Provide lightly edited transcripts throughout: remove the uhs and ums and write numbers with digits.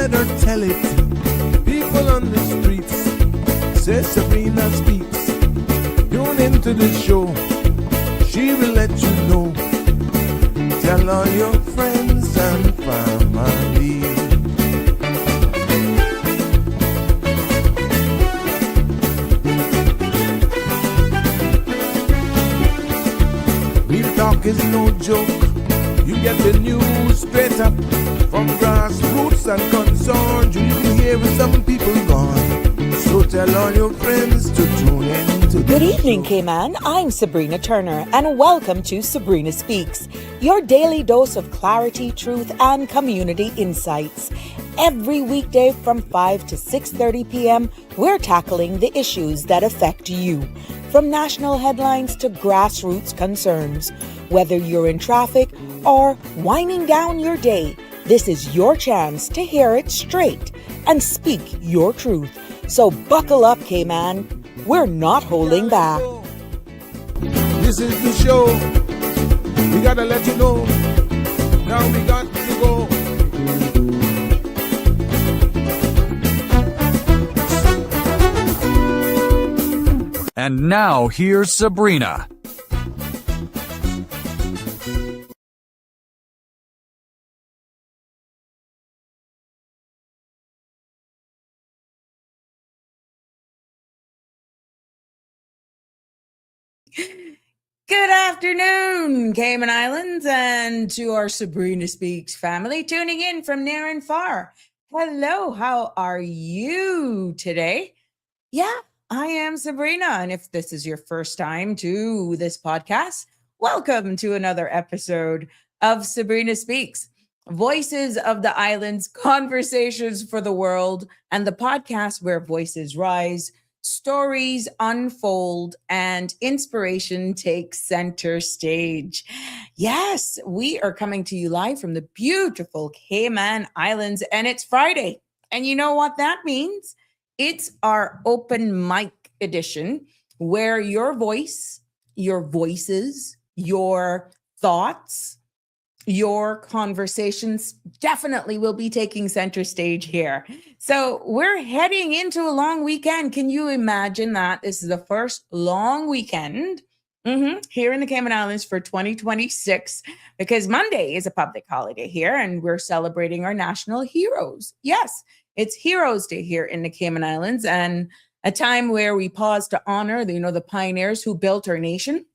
let her tell it. People on the streets say Sabrina speaks. Tune into the show, she will let you know. Tell all your friends and family. Real talk is no joke. You get the news straight up from grassroots and concerns. You can hear with some people gone. So tell all your friends to tune in to Good evening, Cayman. I'm Sabrina Turner, and welcome to Sabrina Speaks, your daily dose of clarity, truth, and community insights. Every weekday from 5 to 6:30 p.m., we're tackling the issues that affect you, from national headlines to grassroots concerns. Whether you're in traffic or winding down your day, this is your chance to hear it straight and speak your truth. So buckle up, Cayman. We're not holding back. This is the show. We gotta let you know. Now we got to go. And now here's Sabrina. Good afternoon, Cayman Islands, and to our Sabrina Speaks family tuning in from near and far. Hello, how are you today? Yeah, I am Sabrina, and if this is your first time to this podcast, welcome to another episode of Sabrina Speaks, Voices of the Islands, Conversations for the World, and the podcast where voices rise, stories unfold, and inspiration takes center stage. Yes, we are coming to you live from the beautiful Cayman Islands, and it's Friday. And you know what that means? It's our open mic edition where your voice, your voices, your thoughts, your conversations definitely will be taking center stage here. So we're heading into a long weekend. Can you imagine that? This is the first long weekend here in the Cayman Islands for 2026, because Monday is a public holiday here and we're celebrating our national heroes. Yes, it's Heroes Day here in the Cayman Islands, and a time where we pause to honor the pioneers who built our nation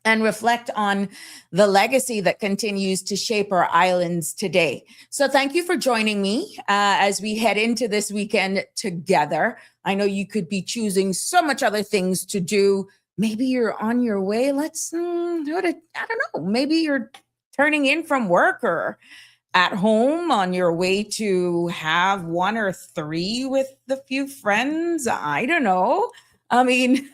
and reflect on the legacy that continues to shape our islands today. So thank you for joining me as we head into this weekend together. I know you could be choosing so much other things to do. Maybe you're on your way. I don't know. Maybe you're turning in from work or at home on your way to have one or three with a few friends. I don't know. I mean,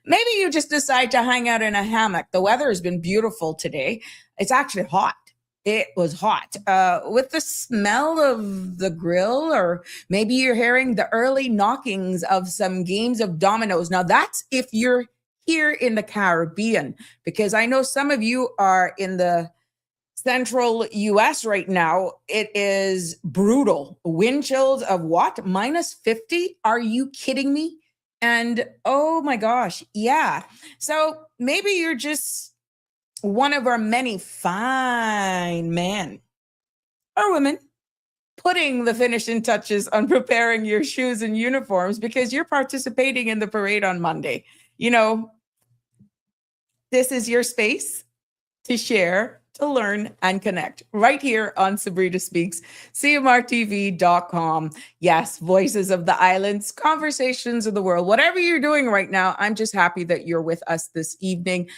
maybe you just decide to hang out in a hammock. The weather has been beautiful today. It's actually hot. It was hot with the smell of the grill, or maybe you're hearing the early knockings of some games of dominoes. Now, that's if you're here in the Caribbean, because I know some of you are in the central US right now. It is brutal. Wind chills of what? -50? Are you kidding me? And oh my gosh, yeah. So maybe you're just one of our many fine men or women putting the finishing touches on preparing your shoes and uniforms because you're participating in the parade on Monday. This is your space to share, to learn, and connect right here on Sabrina Speaks, CMRTV.com. Yes, Voices of the Islands, Conversations of the World. Whatever you're doing right now, I'm just happy that you're with us this evening.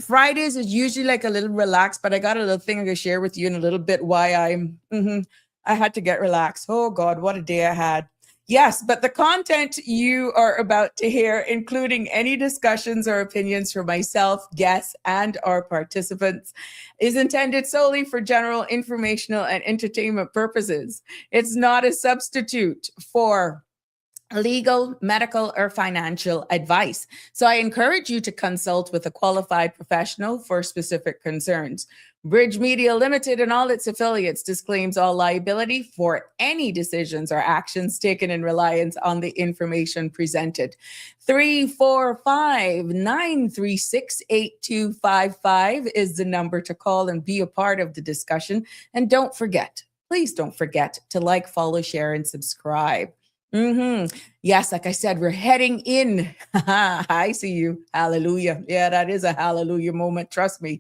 Fridays is usually like a little relaxed, but I got a little thing I'm going to share with you in a little bit why I had to get relaxed. Oh God, what a day I had. Yes, but the content you are about to hear, including any discussions or opinions from myself, guests, and our participants, is intended solely for general informational and entertainment purposes. It's not a substitute for legal, medical, or financial advice. So I encourage you to consult with a qualified professional for specific concerns. Bridge Media Limited and all its affiliates disclaims all liability for any decisions or actions taken in reliance on the information presented. 345-936-8255 is the number to call and be a part of the discussion. And don't forget, please don't forget to like, follow, share, and subscribe. Yes, like I said, we're heading in. I see you. Hallelujah. Yeah, that is a hallelujah moment. Trust me.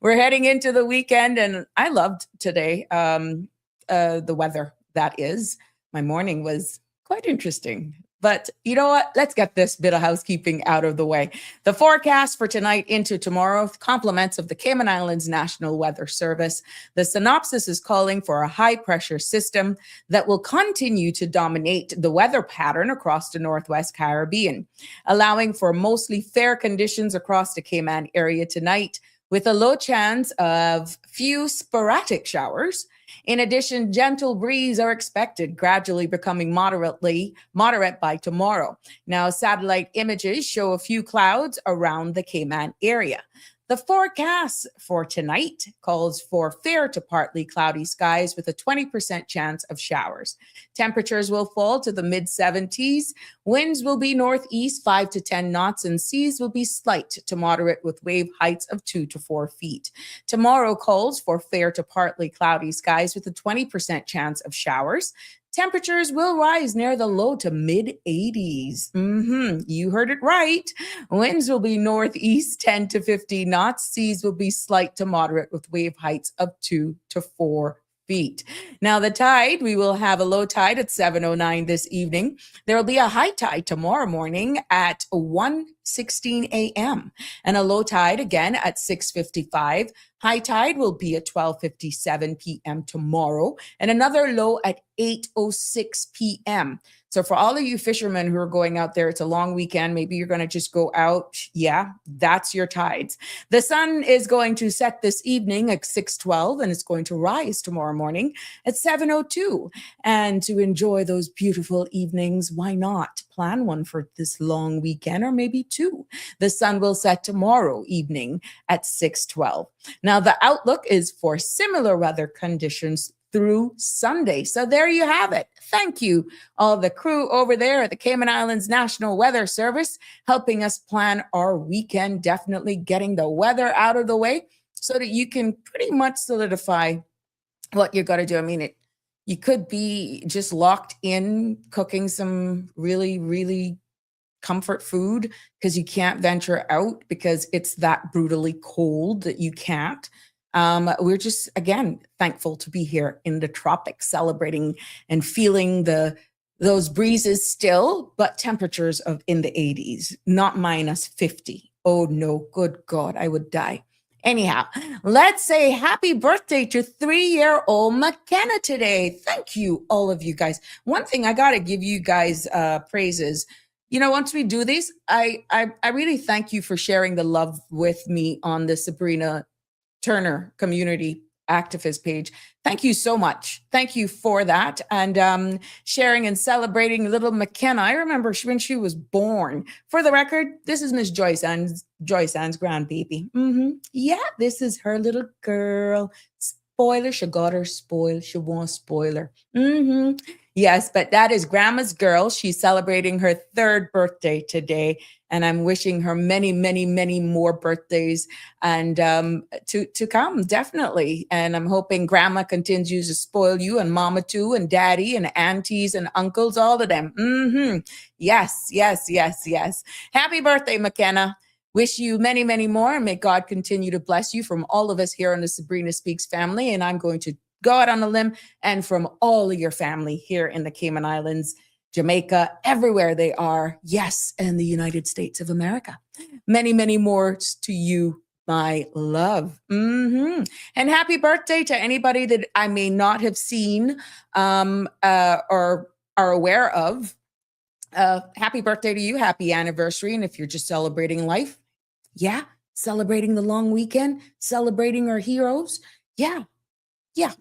We're heading into the weekend, and I loved today. The weather, that is. My morning was quite interesting. But you know what? Let's get this bit of housekeeping out of the way. The forecast for tonight into tomorrow, compliments of the Cayman Islands National Weather Service. The synopsis is calling for a high pressure system that will continue to dominate the weather pattern across the Northwest Caribbean, allowing for mostly fair conditions across the Cayman area tonight, with a low chance of few sporadic showers. In addition, gentle breeze are expected, gradually becoming moderate by tomorrow. Now, satellite images show a few clouds around the Cayman area. The forecast for tonight calls for fair to partly cloudy skies with a 20% chance of showers. Temperatures will fall to the mid 70s. Winds will be northeast 5 to 10 knots, and seas will be slight to moderate with wave heights of 2 to 4 feet. Tomorrow calls for fair to partly cloudy skies with a 20% chance of showers. Temperatures will rise near the low to mid 80s. You heard it right. Winds will be northeast 10 to 15 knots. Seas will be slight to moderate with wave heights of 2 to 4 feet. Now, the tide, we will have a low tide at 7:09 this evening. There will be a high tide tomorrow morning at 1:16 a.m. and a low tide again at 6:55. High tide will be at 12:57 p.m. tomorrow and another low at 8:06 p.m. So for all of you fishermen who are going out there, it's a long weekend. Maybe you're going to just go out. Yeah, that's your tides. The sun is going to set this evening at 6:12 and it's going to rise tomorrow morning at 7:02. And to enjoy those beautiful evenings, why not plan one for this long weekend or maybe two? The sun will set tomorrow evening at 6:12. Now, the outlook is for similar weather conditions through Sunday. So there you have it. Thank you, all the crew over there at the Cayman Islands National Weather Service, helping us plan our weekend, definitely getting the weather out of the way so that you can pretty much solidify what you're going to do. I mean, you could be just locked in cooking some really, really comfort food because you can't venture out because it's that brutally cold that you can't. We're just, again, thankful to be here in the tropics, celebrating and feeling those breezes still, but temperatures of in the 80s, not minus 50. Oh no, good God, I would die. Anyhow, let's say happy birthday to 3-year-old McKenna today. Thank you, all of you guys. One thing I got to give you guys praises. You know, once we do these, I really thank you for sharing the love with me on the Sabrina Turner community activist page. Thank you so much. Thank you for that. And sharing and celebrating little McKenna. I remember when she was born. For the record, this is Miss Joyce Ann's grandbaby. Yeah, this is her little girl. Spoiler, she got her spoiled. She won't spoiler. Yes, but that is Grandma's girl. She's celebrating her 3rd birthday today. And I'm wishing her many, many, many more birthdays and to come, definitely. And I'm hoping Grandma continues to spoil you and Mama too, and Daddy and aunties and uncles, all of them. Yes, yes, yes, yes. Happy birthday, McKenna. Wish you many, many more. And may God continue to bless you from all of us here on the Sabrina Speaks family. And I'm going to go out on a limb and from all of your family here in the Cayman Islands, Jamaica, everywhere they are. Yes, and the United States of America. Many, many more to you, my love. And happy birthday to anybody that I may not have seen or are aware of. Happy birthday to you. Happy anniversary. And if you're just celebrating life, yeah, celebrating the long weekend, celebrating our heroes. Yeah,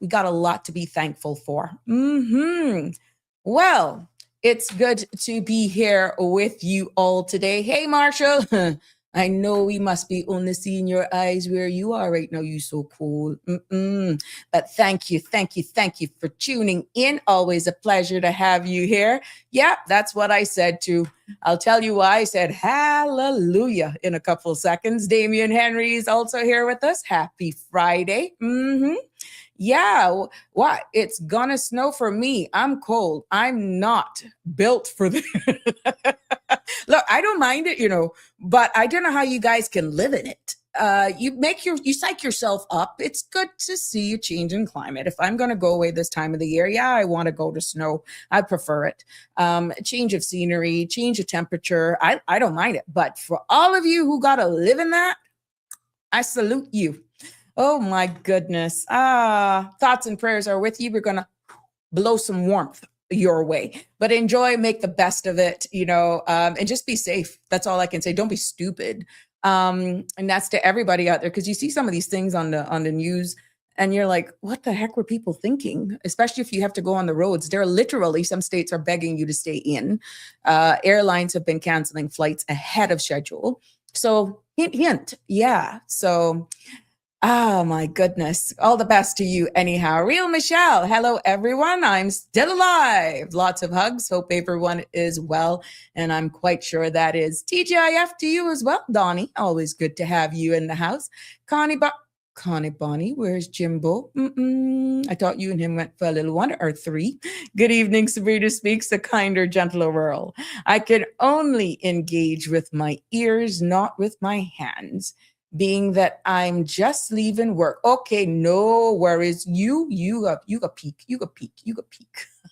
we got a lot to be thankful for. Well, It's good to be here with you all today. Hey, Marshall. I know we must be only seeing your eyes where you are right now. You so cool. But thank you for tuning in. Always a pleasure to have you here. Yeah, that's what I said too. I'll tell you why I said hallelujah in a couple seconds. Damian Henry is also here with us. Happy Friday. Yeah, what? It's gonna snow for me. I'm cold. I'm not built for the. Look, I don't mind it, but I don't know how you guys can live in it. You psych yourself up. It's good to see a change in climate. If I'm going to go away this time of the year, yeah, I want to go to snow. I prefer it. Change of scenery, change of temperature. I don't mind it. But for all of you who got to live in that, I salute you. Oh my goodness. Thoughts and prayers are with you. We're going to blow some warmth your way, but enjoy, make the best of it, and just be safe. That's all I can say. Don't be stupid. And that's to everybody out there, because you see some of these things on the news and you're like, what the heck were people thinking? Especially if you have to go on the roads. There are literally some states are begging you to stay in. Airlines have been canceling flights ahead of schedule. So hint. Yeah. So oh my goodness. All the best to you anyhow. Real Michelle. Hello, everyone. I'm still alive. Lots of hugs. Hope everyone is well. And I'm quite sure that is TGIF to you as well, Donnie. Always good to have you in the house. Connie Bonnie, where's Jimbo? I thought you and him went for a little 1 or 3. Good evening, Sabrina Speaks, a kinder, gentler world. I can only engage with my ears, not with my hands. Being that I'm just leaving work. Okay, no worries. You got peak.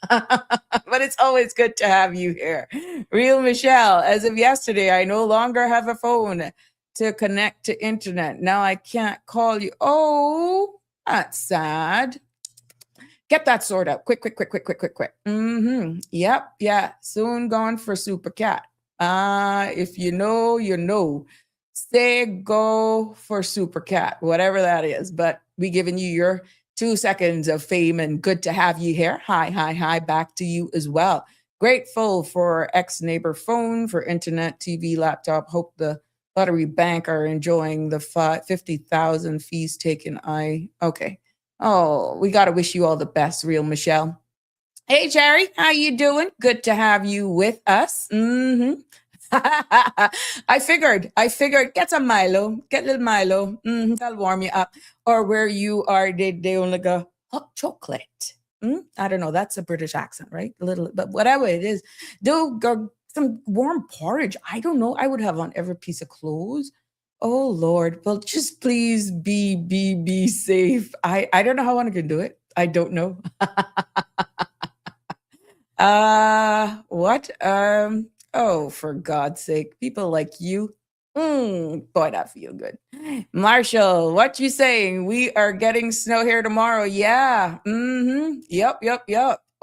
But it's always good to have you here. Real Michelle, as of yesterday, I no longer have a phone to connect to internet. Now I can't call you. Oh, that's sad. Get that sorted out. Quick. Yep, yeah. Soon gone for Super Cat. If you know, you know. Say go for Super Cat, whatever that is. But we giving you your 2 seconds of fame, and good to have you here. Hi, back to you as well. Grateful for ex-neighbor phone, for internet, TV, laptop. Hope the Lottery Bank are enjoying the 50,000 fees taken. Okay. Oh, we got to wish you all the best, Real Michelle. Hey, Jerry, how you doing? Good to have you with us. I figured, get some Milo, get a little Milo. That'll warm you up. Or where you are, they only go hot chocolate. I don't know. That's a British accent, right? A little, but whatever it is, do go some warm porridge. I don't know. I would have on every piece of clothes. Oh Lord. Well, just please be safe. I don't know how I can do it. I don't know. What? Oh, for God's sake, people like you. Boy, that feel good. Marshall, what you saying? We are getting snow here tomorrow. Yeah. Yep.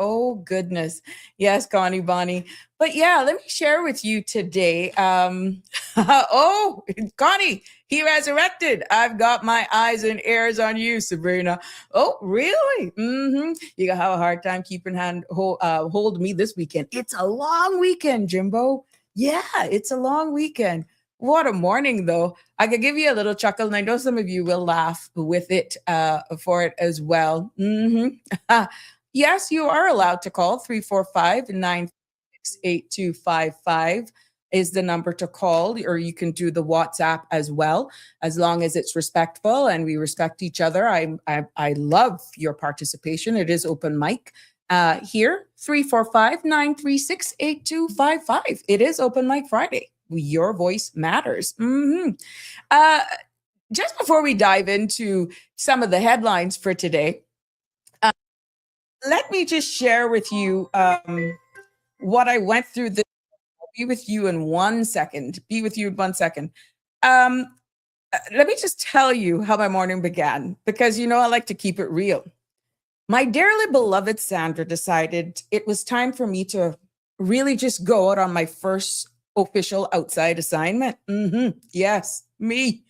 Oh, goodness. Yes, Connie Bonnie. But yeah, let me share with you today. Oh, Connie, he resurrected. I've got my eyes and ears on you, Sabrina. Oh, really? You gonna have a hard time keeping hold me this weekend. It's a long weekend, Jimbo. Yeah, it's a long weekend. What a morning, though. I could give you a little chuckle, and I know some of you will laugh with it for it as well. Yes, you are allowed to call 345-986-8255 is the number to call, or you can do the WhatsApp as well, as long as it's respectful and we respect each other. I love your participation. It is open mic here, 345-936-8255. It is open mic Friday. Your voice matters. Just before we dive into some of the headlines for today, let me just share with you what I went through. I'll be with you in 1 second. Let me just tell you how my morning began, because I like to keep it real. My dearly beloved Sandra decided it was time for me to really just go out on my first official outside assignment. Yes, me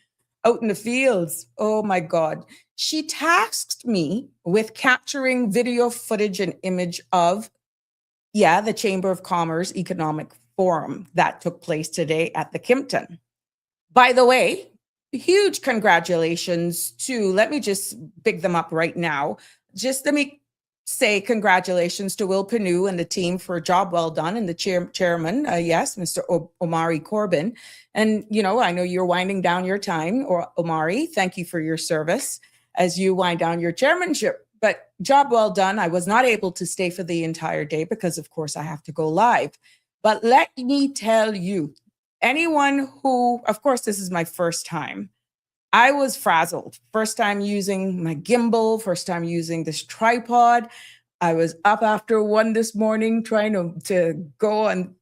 out in the fields. Oh my God. She tasked me with capturing video footage and image of Yeah, the Chamber of Commerce Economic Forum that took place today at the Kimpton. By the way, huge congratulations to, let me just pick them up right now. Just let me say congratulations to Will Panu and the team for a job well done, and the chairman, yes, Mr. Omari Corbin. And, you know, I know you're winding down your time, or Omari, thank you for your service as you wind down your chairmanship. But job well done. I was not able to stay for the entire day because, of course, I have to go live. But let me tell you, anyone who, of course, this is my first time. I was frazzled. First time using my gimbal, first time using this tripod. I was up after 1 this morning trying to go on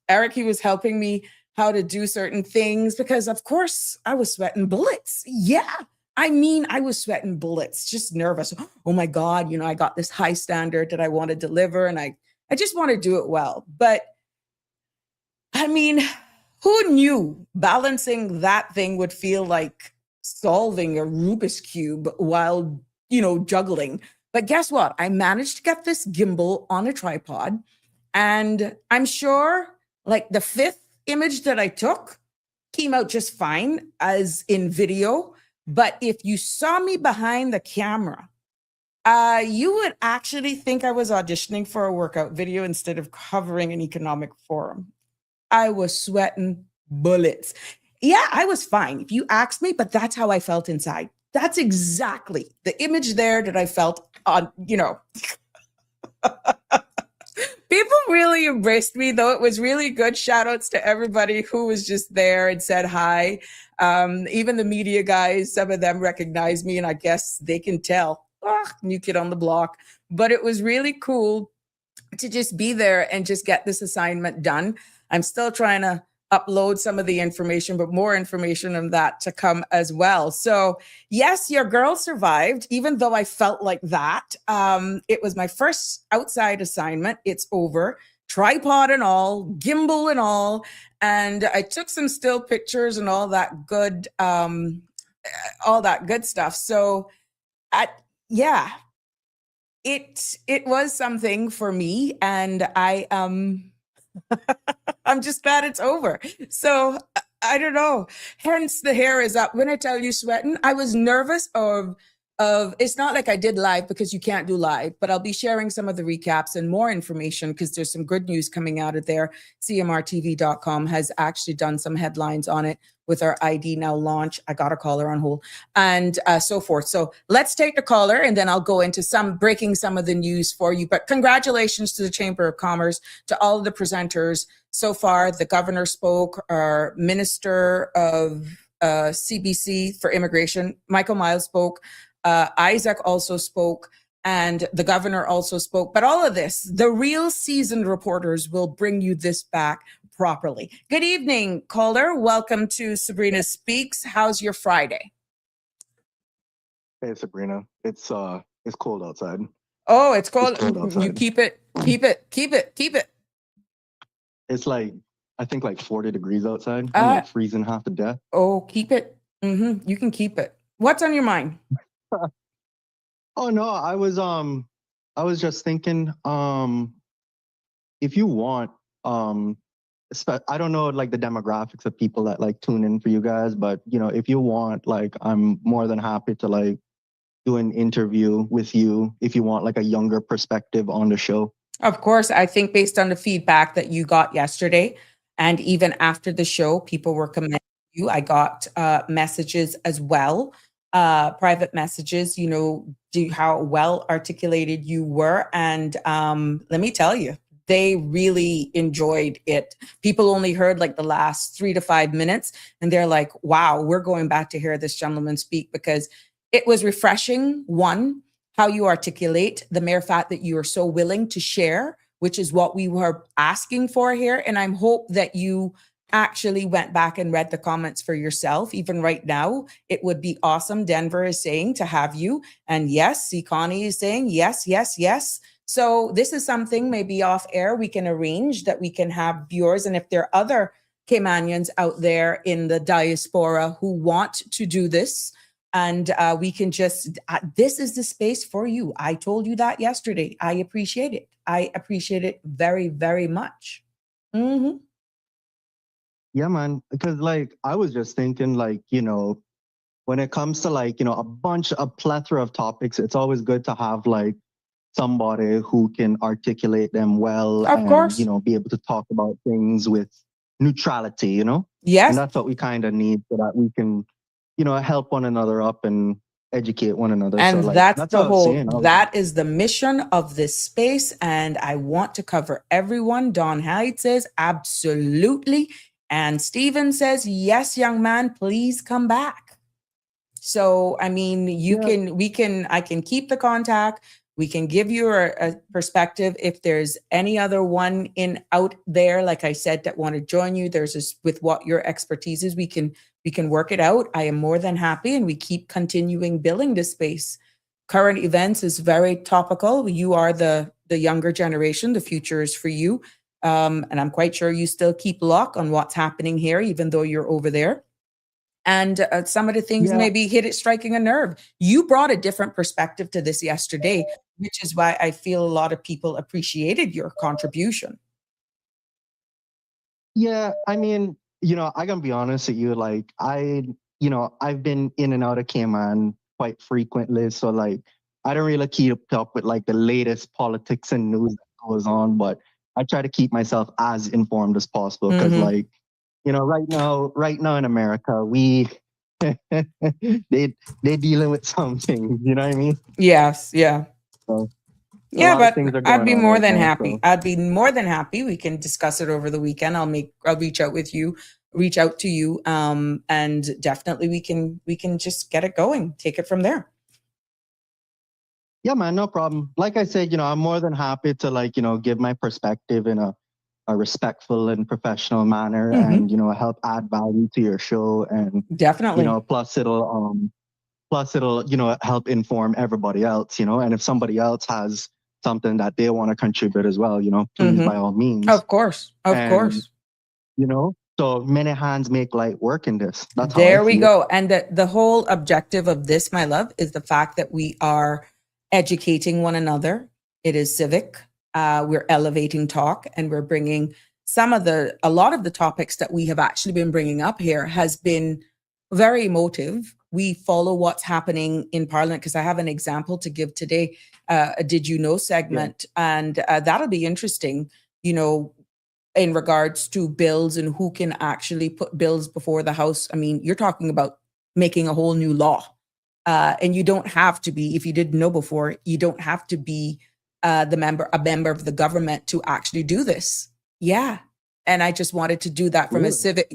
Eric, he was helping me how to do certain things because, of course, I was sweating bullets. Yeah. I mean, I was sweating bullets, just nervous. Oh my God, you know, I got this high standard that I want to deliver, and I just want to do it well. But I mean, who knew balancing that thing would feel like solving a Rubik's Cube while, you know, juggling? But guess what? I managed to get this gimbal on a tripod, and I'm sure like the 5th image that I took came out just fine as in video. But if you saw me behind the camera, you would actually think I was auditioning for a workout video instead of covering an economic forum. I was sweating bullets. Yeah, I was fine if you asked me, but that's how I felt inside. That's exactly the image there that I felt on, you know. People really embraced me, though. It was really good. Shout outs to everybody who was just there and said hi. Even the media guys, some of them recognized me, and I guess they can tell. New kid on the block. But it was really cool to just be there and just get this assignment done. I'm still trying to upload some of the information, but more information on that to come as well. So yes, your girl survived, even though I felt like that. It was my first outside assignment. It's over, tripod and all, gimbal and all. And I took some still pictures and all that good stuff. So yeah, it was something for me, and I'm just glad it's over. So I don't know. Hence the hair is up. When I tell you sweating, I was nervous of it's not like I did live because you can't do live, but I'll be sharing some of the recaps and more information because there's some good news coming out of there. CMRTV.com has actually done some headlines on it with our ID Now launch. I got a caller on hold and so forth. So let's take the caller and then I'll go into breaking some of the news for you. But congratulations to the Chamber of Commerce, to all of the presenters so far. The governor spoke, our Minister of CBC for Immigration, Michael Miles spoke. Isaac also spoke, and the governor also spoke. But all of this, the real seasoned reporters will bring you this back properly. Good evening, caller. Welcome to Sabrina Speaks. How's your Friday? Hey, Sabrina. It's cold outside. Oh, it's cold. It's cold outside. You keep it. It's like, I think like 40 degrees outside. I'm like freezing half to death. Oh, keep it. You can keep it. What's on your mind? Oh no, I was just thinking, if you want, I don't know like the demographics of people that like tune in for you guys, but you know, if you want, like, I'm more than happy to like do an interview with you if you want like a younger perspective on the show. Of course, I think based on the feedback that you got yesterday, and even after the show, people were commending you. I got messages as well, private messages, you know, how well articulated you were. And let me tell you, they really enjoyed it. People only heard like the last 3 to 5 minutes, and they're like, wow, we're going back to hear this gentleman speak, because it was refreshing. One, how you articulate, the mere fact that you are so willing to share, which is what we were asking for here. And I hope that you actually went back and read the comments for yourself. Even right now, it would be awesome. Denver is saying to have you. And yes, C. Connie is saying yes, yes, yes. So this is something maybe off air we can arrange that we can have viewers. And if there are other Caymanians out there in the diaspora who want to do this, And we can just, this is the space for you. I told you that yesterday. I appreciate it. I appreciate it very, very much. Mm-hmm. Yeah, man. Because like I was just thinking, like, you know, when it comes to like, you know, a plethora of topics, it's always good to have like somebody who can articulate them well Of and, you course. know, be able to talk about things with neutrality, you know? And Yes. that's what we kind of need so that we can, you know, help one another up and educate one another. So And like that's that's the what I was whole, saying. that is the mission of this space. And I want to cover everyone. Don Hyde says, absolutely. And Steven says, yes, young man, please come back. So, I mean, Yeah. I can keep the contact. We can give you a perspective. If there's any other one out there, like I said, that want to join you, there's this, with what your expertise is, we can work it out. I am more than happy, and we keep continuing building this space. Current events is very topical. You are the younger generation. The future is for you. And I'm quite sure you still keep lock on what's happening here, even though you're over there. And some of the things Yeah. maybe striking a nerve. You brought a different perspective to this yesterday, which is why I feel a lot of people appreciated your contribution. Yeah. I mean, you know, I gotta be honest with you, like you know, I've been in and out of Cayman quite frequently. So like I don't really keep up with like the latest politics and news that goes on, but I try to keep myself as informed as possible because Mm-hmm. like, you know, right now in America, we they dealing with something, you know what I mean? Yes, yeah. So a Yeah, lot of but things are I'd going be on more right than now. happy. So I'd be more than happy. We can discuss it over the weekend. I'll reach out to you. And definitely we can just get it going, take it from there. yeah, man, no problem. Like I said, you know, I'm more than happy to like, you know, give my perspective in a respectful and professional manner Mm-hmm. and, you know, help add value to your show. And, you Definitely. know, plus it'll, you know, help inform everybody else, you know, and if somebody else has something that they want to contribute as well, you know, please by all means. Of course. Of And, course. you know, so many hands make light work in this. That's how I There we see it. go. And the whole objective of this, my love, is the fact that we are educating one another. It is civic. We're elevating talk, and we're bringing a lot of the topics that we have actually been bringing up here has been very emotive. We follow what's happening in Parliament, because I have an example to give today, a Did You Know segment, and that'll be interesting, you know, in regards to bills and who can actually put bills before the House. I mean, you're talking about making a whole new law. And you don't have to be, if you didn't know before, you don't have to be a member of the government to actually do this. Yeah. And I just wanted to do that from a Really? civic.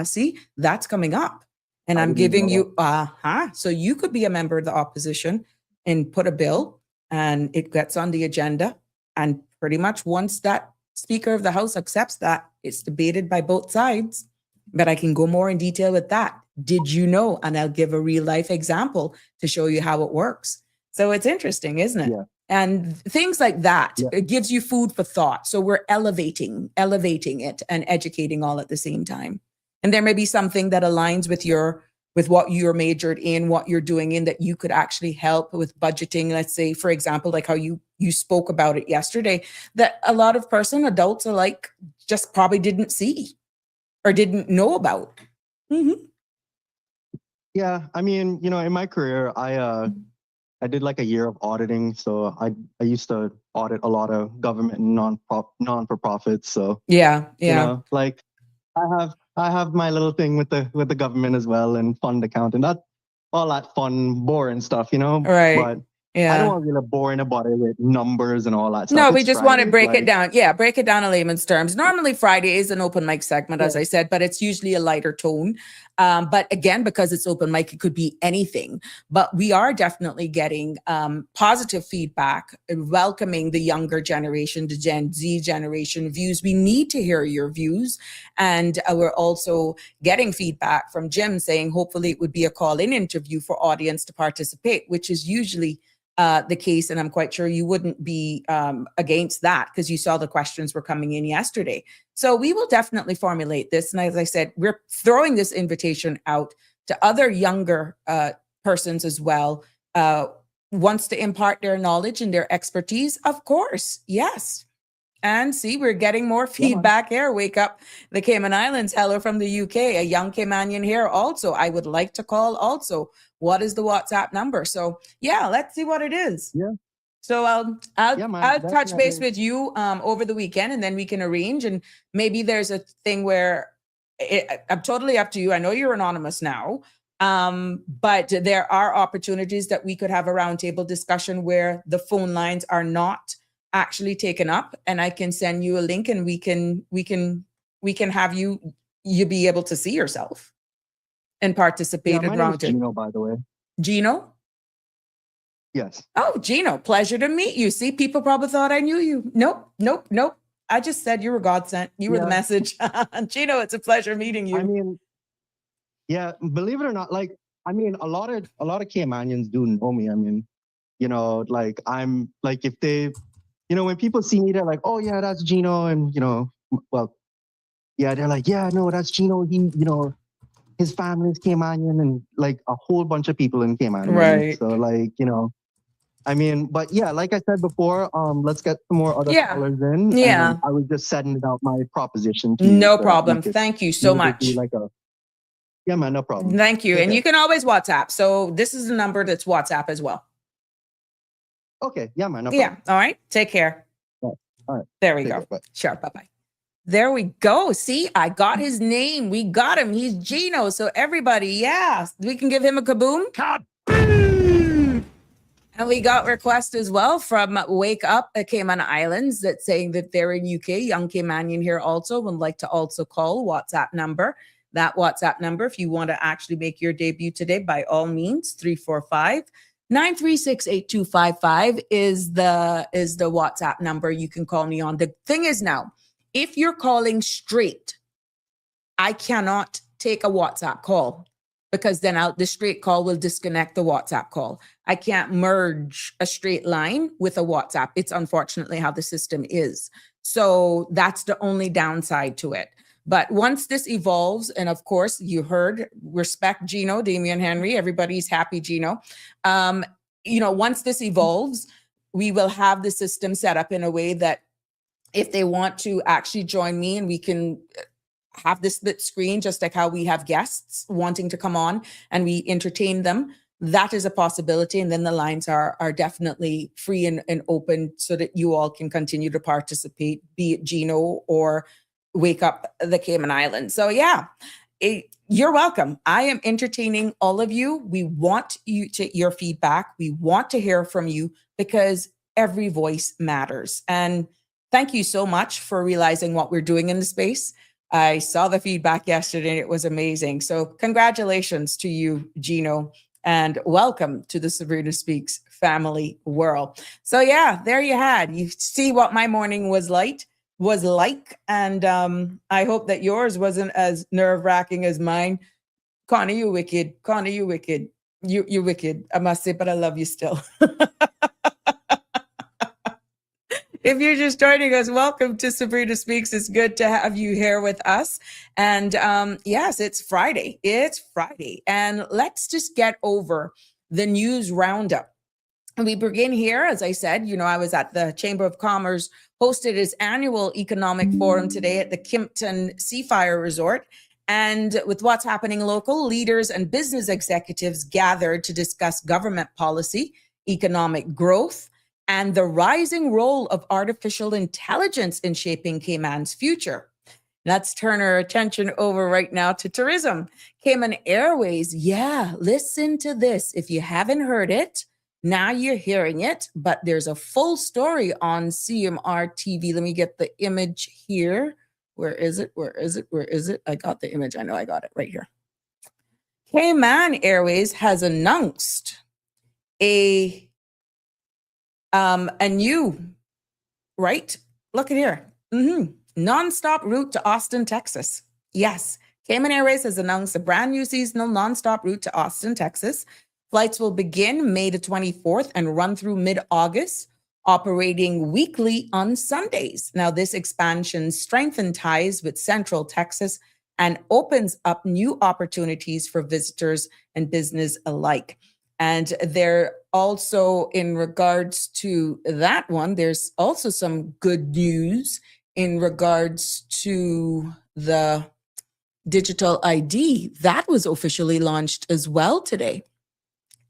See, that's coming up. And I I'm didn't even giving know you, so you could be a member of the opposition and put a bill, and it gets on the agenda. And pretty much once that Speaker of the House accepts that, it's debated by both sides. But I can go more in detail with that. Did you know? And I'll give a real life example to show you how it works. So it's interesting, isn't it? Yeah. And things like that, Yeah. it gives you food for thought. So we're elevating it and educating all at the same time. And there may be something that aligns with what you're majored in, what you're doing in, that you could actually help with budgeting. Let's say, for example, like how you spoke about it yesterday, that a lot of adults are like, just probably didn't see or didn't know about. Mm-hmm. Yeah, I mean, you know, in my career, I did like a year of auditing, so I used to audit a lot of government and non-for-profits. So Yeah, yeah. you know, like I have my little thing with the government as well, and fund account and that all that fun, boring stuff, you know. Right. But Yeah. I don't want to really bore anybody with numbers and all that stuff. No, we It's just want to Friday, break it like, down. Yeah, break it down in layman's terms. Normally, Friday is an open mic segment, as Yeah. I said, but it's usually a lighter tone. But again, because it's open mic, it could be anything. But we are definitely getting positive feedback, welcoming the younger generation, the Gen Z generation views. We need to hear your views. And we're also getting feedback from Jim saying, hopefully it would be a call-in interview for audience to participate, which is usually the case. And I'm quite sure you wouldn't be against that, because you saw the questions were coming in yesterday. So we will definitely formulate this. And as I said, we're throwing this invitation out to other younger persons as well wants to impart their knowledge and their expertise, of course, yes. And see, we're getting more feedback here. Wake up the Cayman Islands. Hello from the UK. A young Caymanian here also. I would like to call also. What is the WhatsApp number? So yeah, let's see what it is. Yeah. So I'll touch base definitely. with you over the weekend, and then we can arrange. And maybe there's a thing where I'm totally up to you. I know you're anonymous now, but there are opportunities that we could have a roundtable discussion where the phone lines are not actually taken up, and I can send you a link, and we can have you be able to see yourself and participate Yeah, in my name is roundtable. Gino, by the way. Gino? Yes. Oh, Gino, pleasure to meet you. See, people probably thought I knew you. Nope. I just said you were God sent. You were the message. Gino, it's a pleasure meeting you. I mean, yeah, believe it or not, like, I mean, a lot of Caymanians do know me. I mean, you know, like, I'm like, if they, you know, when people see me, they're like, oh yeah, that's Gino. And, you know, well, yeah, they're like, yeah, no, that's Gino. He, you know, his family's Caymanian, and like a whole bunch of people in Cayman. Right. So like, you know, I mean, but yeah, like I said before, let's get some more other callers in. Yeah. And I was just setting out my proposition to you. No so problem. Thank you so much. Like yeah, man, no problem. Thank you. Take and care. You can always WhatsApp. So this is a number that's WhatsApp as well. Okay. Yeah, man. No problem. Yeah. All right. Take care. All right. There we Take go. care. Bye. Sure. Bye-bye. There we go. See, I got his name. We got him. He's Gino. So everybody, yeah, we can give him a kaboom. Kaboom! And we got requests as well from Wake Up Cayman Islands that's saying that they're in UK. Young Caymanian here also would like to also call WhatsApp number. That WhatsApp number, if you want to actually make your debut today, by all means, 345-936-8255 is the WhatsApp number you can call me on. The thing is now, if you're calling straight, I cannot take a WhatsApp call, because then the straight call will disconnect the WhatsApp call. I can't merge a straight line with a WhatsApp. It's unfortunately how the system is. So that's the only downside to it. But once this evolves, and of course, you heard, respect Gino, Damian Henry, everybody's happy, Gino. You know, once this evolves, we will have the system set up in a way that if they want to actually join me, and we can have this split screen, just like how we have guests wanting to come on and we entertain them, that is a possibility. And then the lines are definitely free and open so that you all can continue to participate, be it Gino or Wake Up the Cayman Islands. So yeah, you're welcome. I am entertaining all of you. We want your feedback. We want to hear from you, because every voice matters. And thank you so much for realizing what we're doing in the space. I saw the feedback yesterday and it was amazing. So congratulations to you, Gino, and welcome to the Sabrina Speaks family world. So yeah, there you see what my morning was like. And I hope that yours wasn't as nerve-wracking as mine. Connie, you wicked. Connie, you wicked. You're wicked, I must say, but I love you still. If you're just joining us, welcome to Sabrina Speaks. It's good to have you here with us. And yes, it's Friday. It's Friday. And let's just get over the news roundup. And we begin here, as I said, you know, I was at the Chamber of Commerce, hosted its annual economic forum today at the Kimpton Seafire Resort. And with what's happening local, leaders and business executives gathered to discuss government policy, economic growth, and the rising role of artificial intelligence in shaping Cayman's future. Let's turn our attention over right now to tourism. Cayman Airways, listen to this. If you haven't heard it, now you're hearing it, but there's a full story on CMR TV. Let me get the image here. Where is it? I got the image. I know I got it right here. Cayman Airways has announced a new, right? Look at here. Nonstop route to Austin, Texas. Yes, Cayman Airways has announced a brand new seasonal nonstop route to Austin, Texas. Flights will begin May the 24th and run through mid-August, operating weekly on Sundays. Now, this expansion strengthens ties with Central Texas and opens up new opportunities for visitors and business alike. And there also, in regards to that one, there's also some good news in regards to the digital ID that was officially launched as well today.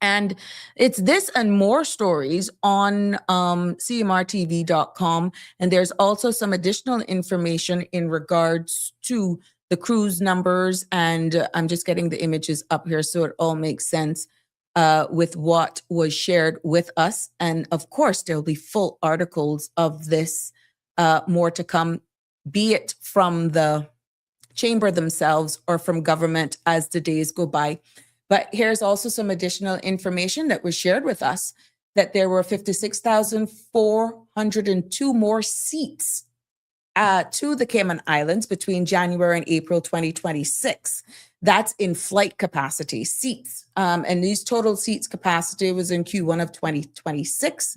And it's this and more stories on cmrtv.com. And there's also some additional information in regards to the cruise numbers. And I'm just getting the images up here so it all makes sense with what was shared with us. And of course, there'll be full articles of this, more to come, be it from the chamber themselves or from government as the days go by. But here's also some additional information that was shared with us, that there were 56,402 more seats to the Cayman Islands between January and April 2026. That's in flight capacity, seats. And these total seats capacity was in Q1 of 2026.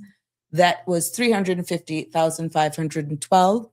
That was 358,512.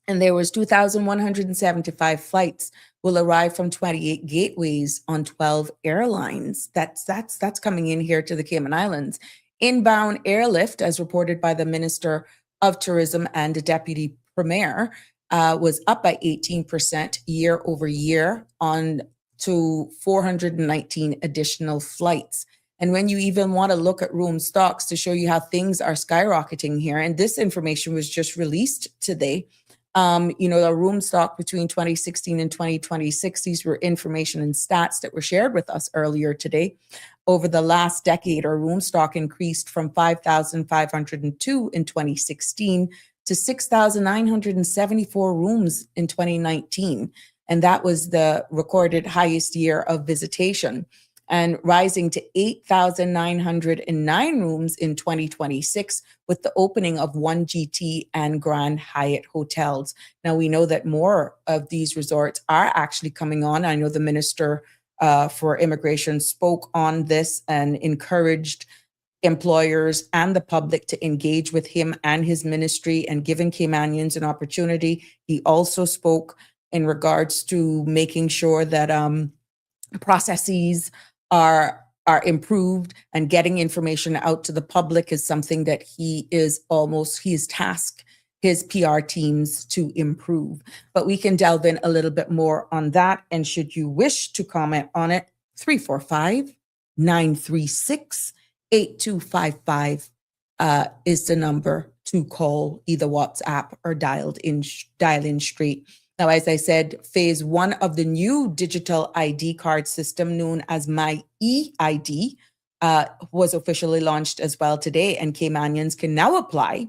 And there was 2,175 flights will arrive from 28 gateways on 12 airlines. That's coming in here to the Cayman Islands. Inbound airlift, as reported by the Minister of Tourism and the Deputy Premier, was up by 18% year over year on to 419 additional flights. And when you even want to look at room stocks to show you how things are skyrocketing here, and this information was just released today, the room stock between 2016 and 2026, these were information and stats that were shared with us earlier today. Over the last decade, our room stock increased from 5,502 in 2016 to 6,974 rooms in 2019. And that was the recorded highest year of visitation, and rising to 8,909 rooms in 2026 with the opening of 1 GT and Grand Hyatt hotels. Now, we know that more of these resorts are actually coming on. I know the Minister for Immigration spoke on this and encouraged employers and the public to engage with him and his ministry and giving Caymanians an opportunity. He also spoke in regards to making sure that processes are improved, and getting information out to the public is something that he is tasked his PR teams to improve. But we can delve in a little bit more on that. And should you wish to comment on it, 345-936-8255 is the number to call, either WhatsApp or dial in straight. Now, as I said, phase 1 of the new digital ID card system known as My eID was officially launched as well today, and Caymanians can now apply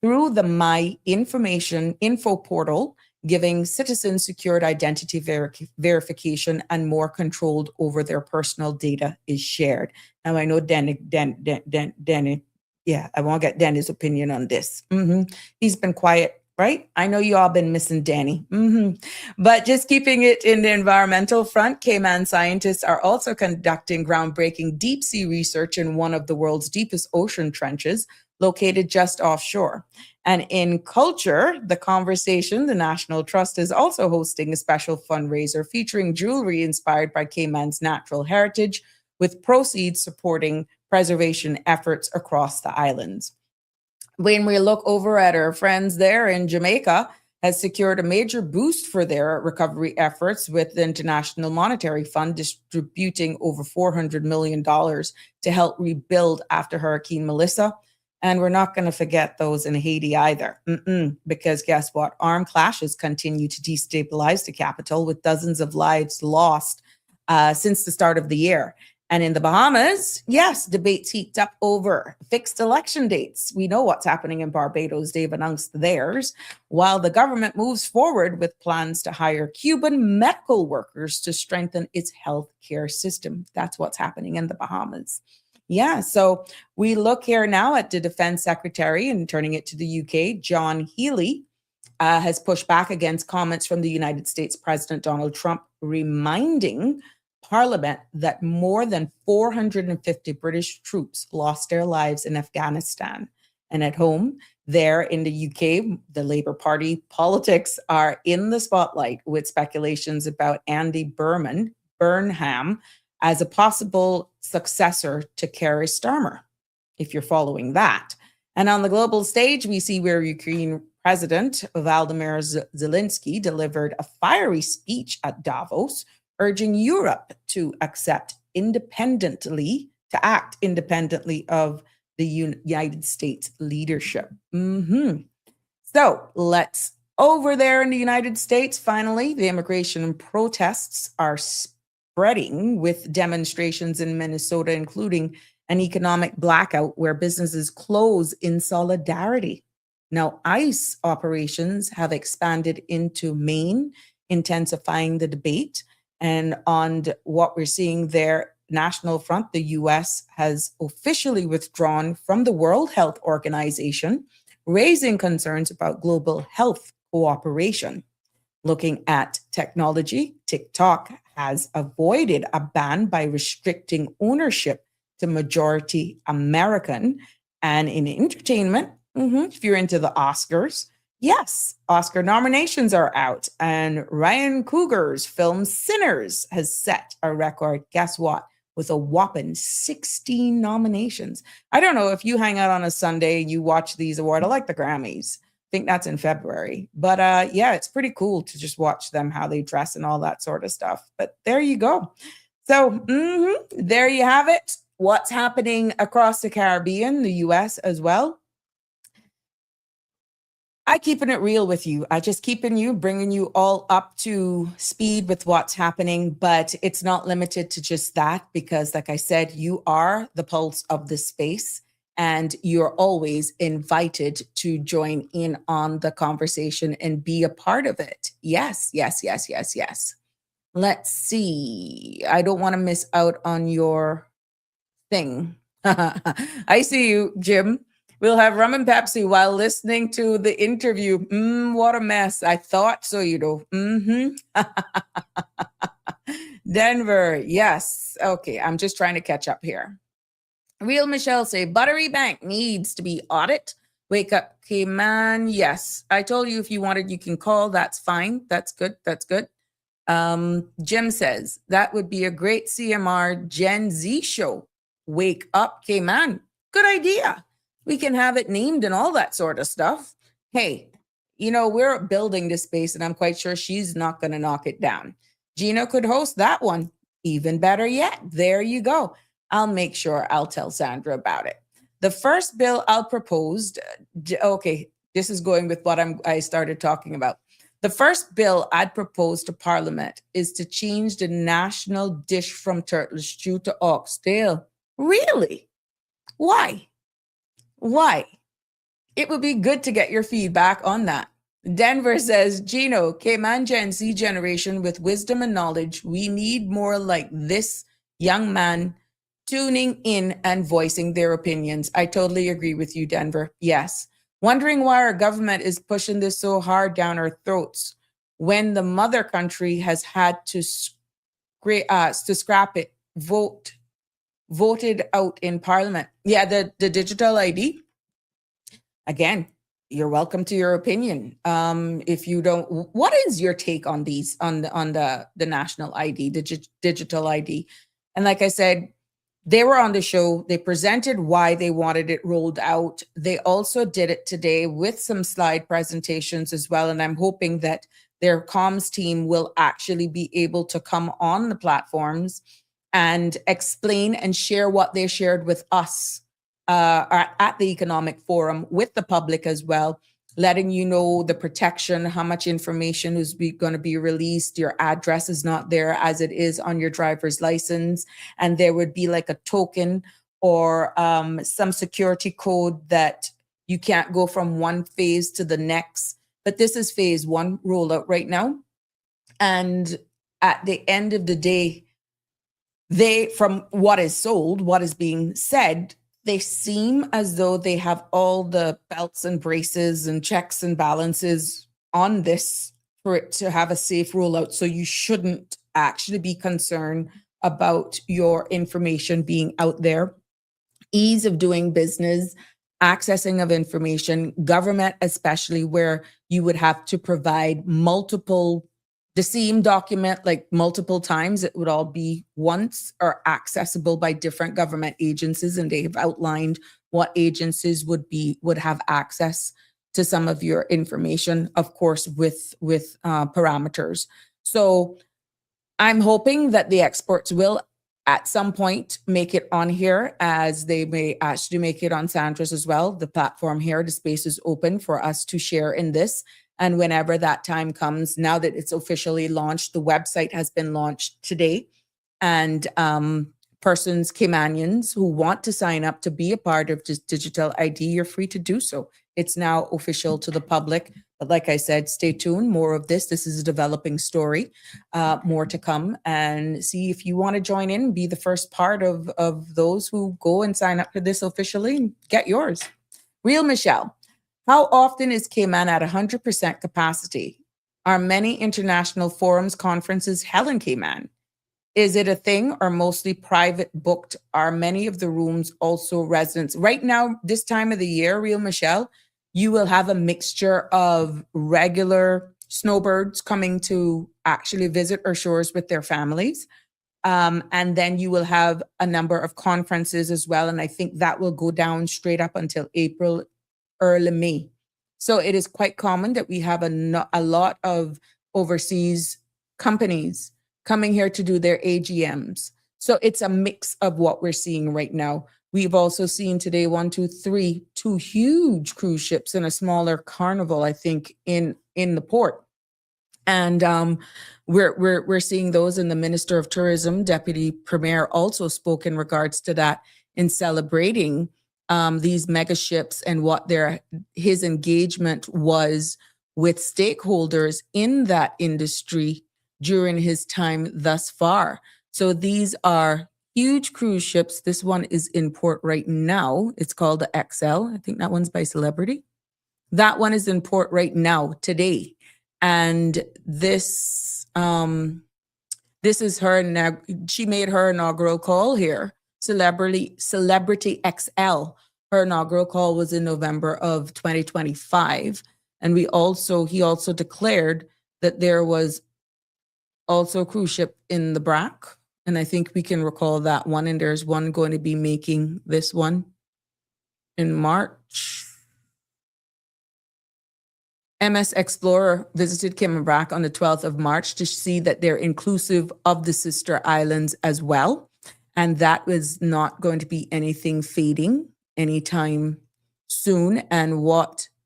through the My Information info portal, giving citizens secured identity verification and more control over their personal data is shared. Now, I know Danny, yeah, I want to get Danny's opinion on this. He's been quiet. Right? I know you all been missing Danny. But just keeping it in the environmental front, Cayman scientists are also conducting groundbreaking deep sea research in one of the world's deepest ocean trenches, located just offshore. And in culture, The Conversation, the National Trust is also hosting a special fundraiser featuring jewelry inspired by Cayman's natural heritage, with proceeds supporting preservation efforts across the islands. When we look over at our friends there in Jamaica, has secured a major boost for their recovery efforts, with the International Monetary Fund distributing over $400 million to help rebuild after Hurricane Melissa. And we're not going to forget those in Haiti either, because guess what? Armed clashes continue to destabilize the capital, with dozens of lives lost since the start of the year. And in the Bahamas, yes, debates heat up over fixed election dates. We know what's happening in Barbados. They've announced theirs, while the government moves forward with plans to hire Cuban medical workers to strengthen its healthcare system. That's what's happening in the Bahamas. Yeah, so we look here now at the Defense Secretary, and turning it to the UK, John Healey has pushed back against comments from the United States President Donald Trump, reminding Parliament that more than 450 British troops lost their lives in Afghanistan. And at home, there in the UK, the Labour Party politics are in the spotlight, with speculations about Andy Burnham as a possible successor to Keir Starmer, if you're following that. And on the global stage, we see where Ukraine President Volodymyr Zelensky delivered a fiery speech at Davos, urging Europe to act independently of the United States leadership. So let's over there in the United States. Finally, the immigration protests are spreading with demonstrations in Minnesota, including an economic blackout where businesses close in solidarity. Now, ICE operations have expanded into Maine, intensifying the debate. And on what we're seeing there, national front, the US has officially withdrawn from the World Health Organization, raising concerns about global health cooperation. Looking at technology, TikTok has avoided a ban by restricting ownership to majority American. And in entertainment, if you're into the Oscars, yes, Oscar nominations are out. And Ryan Coogler's film Sinners has set a record. Guess what? With a whopping 16 nominations. I don't know if you hang out on a Sunday and you watch these awards. I like the Grammys. I think that's in February. But yeah, it's pretty cool to just watch them, how they dress and all that sort of stuff. But there you go. So there you have it. What's happening across the Caribbean, the US as well. I keeping it real with you. I just bringing you all up to speed with what's happening, but it's not limited to just that because, like I said, you are the pulse of the space and you're always invited to join in on the conversation and be a part of it. Yes. Let's see. I don't want to miss out on your thing. I see you, Jim. We'll have rum and Pepsi while listening to the interview. What a mess. I thought so, Denver, yes. Okay, I'm just trying to catch up here. Real Michelle say, Buttery Bank needs to be audit. Wake up, Cayman. Yes, I told you if you wanted, you can call. That's fine. That's good. Jim says, that would be a great CMR Gen Z show. Wake up, Cayman. Good idea. We can have it named and all that sort of stuff. Hey, we're building this space and I'm quite sure she's not going to knock it down. Gina could host that one. Even better yet. There you go. I'll make sure I'll tell Sandra about it. The first bill I'll propose. Okay, this is going with what I started talking about. The first bill I'd propose to Parliament is to change the national dish from turtle stew to oxtail. Really? Why? It would be good to get your feedback on that. Denver says, Gino, Cayman Gen Z generation with wisdom and knowledge, we need more like this young man tuning in and voicing their opinions. I totally agree with you, Denver. Yes. Wondering why our government is pushing this so hard down our throats when the mother country has had to scrap it, voted out in Parliament. Yeah, the digital ID. Again, you're welcome to your opinion. If you don't, what is your take on these, on the national ID, digital ID? And like I said, they were on the show. They presented why they wanted it rolled out. They also did it today with some slide presentations as well. And I'm hoping that their comms team will actually be able to come on the platforms and explain and share what they shared with us at the Economic Forum with the public as well, letting you know the protection, how much information is going to be released. Your address is not there as it is on your driver's license. And there would be like a token or some security code that you can't go from one phase to the next. But this is phase one rollout right now. And at the end of the day, from what is sold, what is being said, they seem as though they have all the belts and braces and checks and balances on this for it to have a safe rollout. So you shouldn't actually be concerned about your information being out there. Ease of doing business, accessing of information, government especially, where you would have to provide multiple the same document like multiple times. It would all be once or accessible by different government agencies, and they have outlined what agencies would have access to some of your information, of course, with parameters. So I'm hoping that the experts will at some point make it on here, as they may actually make it on Sandra's as well. The platform here, the space is open for us to share in this. And whenever that time comes, now that it's officially launched, the website has been launched today. And persons, Caymanians who want to sign up to be a part of this digital ID, you're free to do so. It's now official to the public. But like I said, stay tuned. More of this. This is a developing story. More to come. And see if you want to join in, be the first part of those who go and sign up for this officially and get yours. Real Michelle, how often is Cayman at 100% capacity? Are many international forums, conferences held in Cayman? Is it a thing or mostly private booked? Are many of the rooms also residents? Right now, this time of the year, Real Michelle, you will have a mixture of regular snowbirds coming to actually visit our shores with their families. And then you will have a number of conferences as well. And I think that will go down straight up until April, early May. So it is quite common that we have a lot of overseas companies coming here to do their AGMs. So it's a mix of what we're seeing right now. We've also seen today, 2 huge cruise ships and a smaller carnival, I think, in the port. And we're seeing those, and the Minister of Tourism, Deputy Premier, also spoke in regards to that in celebrating these mega ships and what his engagement was with stakeholders in that industry during his time thus far. So these are huge cruise ships. This one is in port right now. It's called the XL. I think that one's by Celebrity. That one is in port right now today. And this is her, she made her inaugural call here. Celebrity XL. Her inaugural call was in November of 2025. And he also declared that there was also a cruise ship in the BRAC. And I think we can recall that one. And there's one going to be making this one in March. MS Explorer visited Cayman BRAC on the 12th of March to see that they're inclusive of the sister islands as well. And that was not going to be anything fading anytime soon. And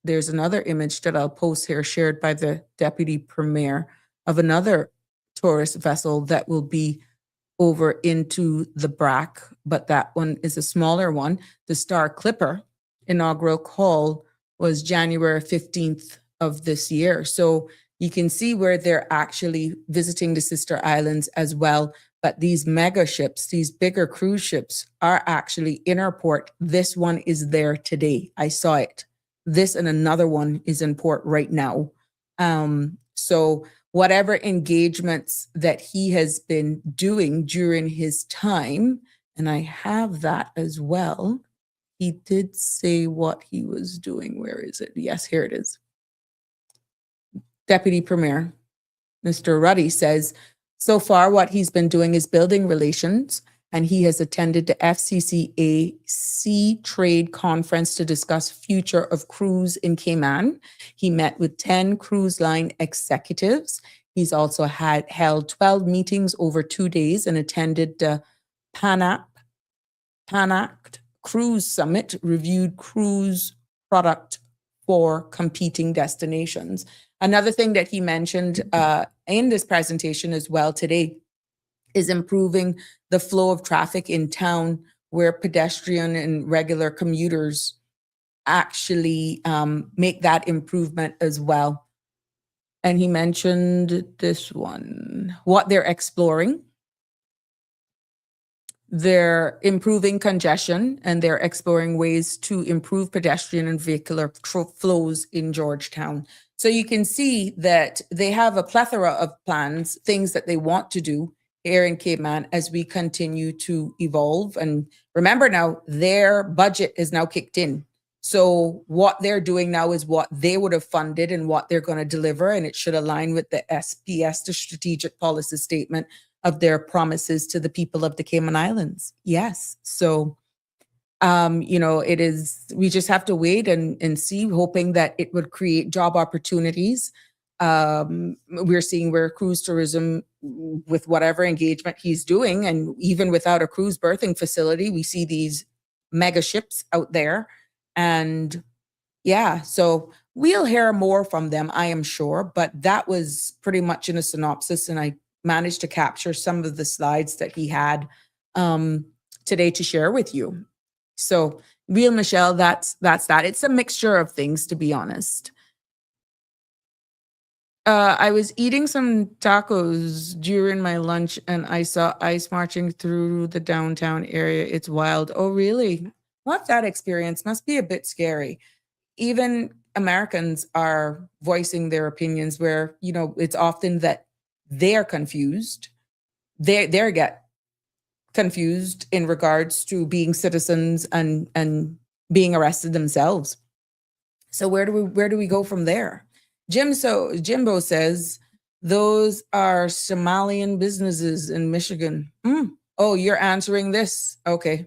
there's another image that I'll post here, shared by the Deputy Premier, of another tourist vessel that will be over into the BRAC, but that one is a smaller one. The Star Clipper inaugural call was January 15th of this year. So you can see where they're actually visiting the sister islands as well. But these mega ships, these bigger cruise ships, are actually in our port. This one is there today. I saw it. This and another one is in port right now. So whatever engagements that he has been doing during his time, and I have that as well. He did say what he was doing. Where is it? Yes, here it is. Deputy Premier, Mr. Ruddy, says, so far what he's been doing is building relations, and he has attended the FCCA Sea Trade Conference to discuss future of cruise in Cayman. He met with 10 cruise line executives. He's also held 12 meetings over 2 days and attended the Panact Cruise Summit, reviewed cruise product for competing destinations. Another thing that he mentioned in this presentation as well today is improving the flow of traffic in town, where pedestrian and regular commuters actually make that improvement as well. And he mentioned this one, what they're exploring. They're improving congestion, and they're exploring ways to improve pedestrian and vehicular flows in Georgetown. So you can see that they have a plethora of plans, things that they want to do here in Cayman as we continue to evolve. And remember now, their budget is now kicked in. So what they're doing now is what they would have funded and what they're going to deliver, and it should align with the SPS, the strategic policy statement of their promises to the people of the Cayman Islands. Yes. So, it is, we just have to wait and see, hoping that it would create job opportunities. We're seeing where cruise tourism, with whatever engagement he's doing, and even without a cruise berthing facility, we see these mega ships out there. And yeah, so we'll hear more from them, I am sure. But that was pretty much in a synopsis, and I managed to capture some of the slides that he had today to share with you. So, Real Michelle, that's that. It's a mixture of things, to be honest. I was eating some tacos during my lunch and I saw ice marching through the downtown area. It's wild. Oh, really? What that experience must be a bit scary. Even Americans are voicing their opinions where, it's often that they're confused. They get confused in regards to being citizens and being arrested themselves. So where do we go from there? Jimbo says those are Somalian businesses in Michigan. Oh, you're answering this. Okay.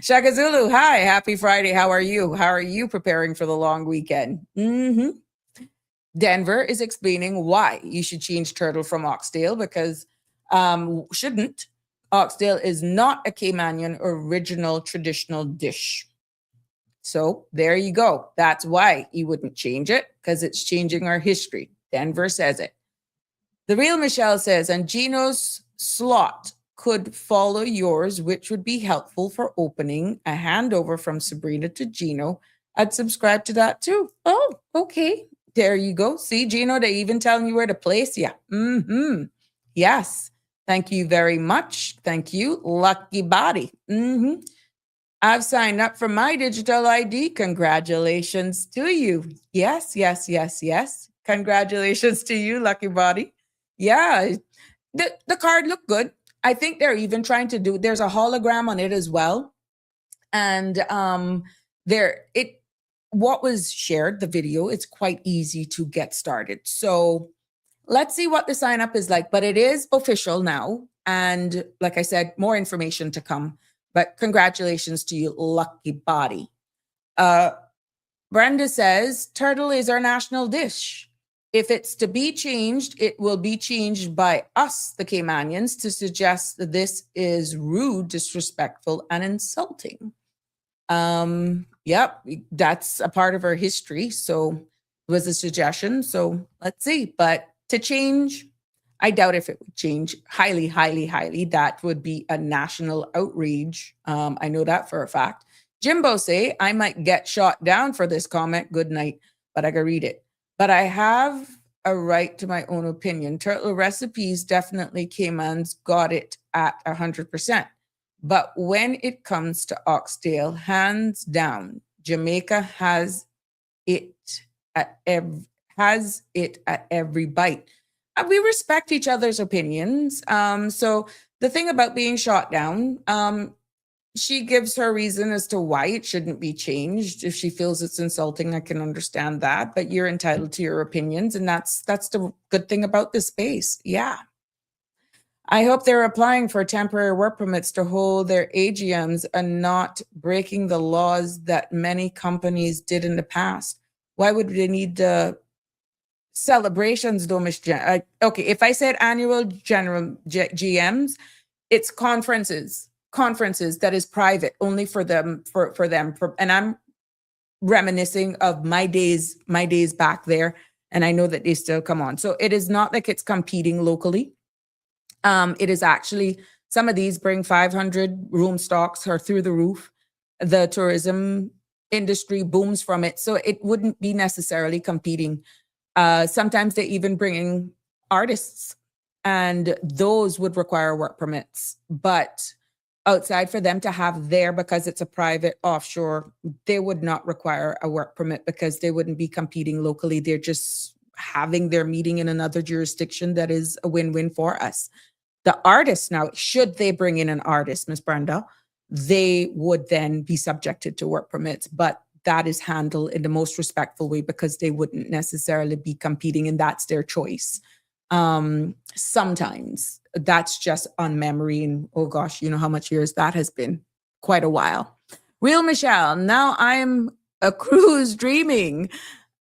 Shaka Zulu, hi, happy Friday. How are you? How are you preparing for the long weekend? Denver is explaining why you should change turtle from oxtail, because shouldn't. Oxtail is not a Caymanian original traditional dish. So there you go. That's why you wouldn't change it, because it's changing our history. Denver says it. The Real Michelle says, and Gino's slot could follow yours, which would be helpful for opening a handover from Sabrina to Gino. I'd subscribe to that too. Oh, okay. There you go. See, Gino, they even telling you where to place you. Yes. Thank you very much. Thank you. Lucky body. I've signed up for my digital ID. Congratulations to you. Yes. Congratulations to you, lucky body. Yeah, the card looked good. I think they're even trying to there's a hologram on it as well. And what was shared, the video, it's quite easy to get started. So let's see what the sign up is like, but it is official now. And like I said, more information to come. But congratulations to you, lucky body. Brenda says, turtle is our national dish. If it's to be changed, it will be changed by us, the Caymanians, to suggest that this is rude, disrespectful, and insulting. Yep, that's a part of our history. So it was a suggestion. So let's see. But to change, I doubt if it would change. Highly, highly, highly. That would be a national outrage. I know that for a fact. Jimbo say, I might get shot down for this comment. Good night. But I can read it. But I have a right to my own opinion. Turtle recipes, definitely Cayman's got it at 100%. But when it comes to oxtail, hands down, Jamaica has it at every bite. We respect each other's opinions. So the thing about being shot down, she gives her reason as to why it shouldn't be changed. If she feels it's insulting, I can understand that. But you're entitled to your opinions, and that's the good thing about this space. Yeah. I hope they're applying for temporary work permits to hold their AGMs and not breaking the laws that many companies did in the past. Why would they need the celebrations, though, Miss Jen? Okay, if I said annual general GMs, it's conferences that is private, only for them, and I'm reminiscing of my days back there, and I know that they still come on. So it is not like it's competing locally. It is actually, some of these bring 500 room stocks are through the roof. The tourism industry booms from it. So it wouldn't be necessarily competing. Sometimes they even bring in artists, and those would require work permits. But outside, for them to have there, because it's a private offshore, they would not require a work permit because they wouldn't be competing locally. They're just having their meeting in another jurisdiction. That is a win-win for us. The artists now, should they bring in an artist, Miss Brenda, they would then be subjected to work permits. But that is handled in the most respectful way, because they wouldn't necessarily be competing and that's their choice. Sometimes that's just on memory, and oh gosh, you know how much years that has been, quite a while. Real Michelle, now I'm a cruise dreaming.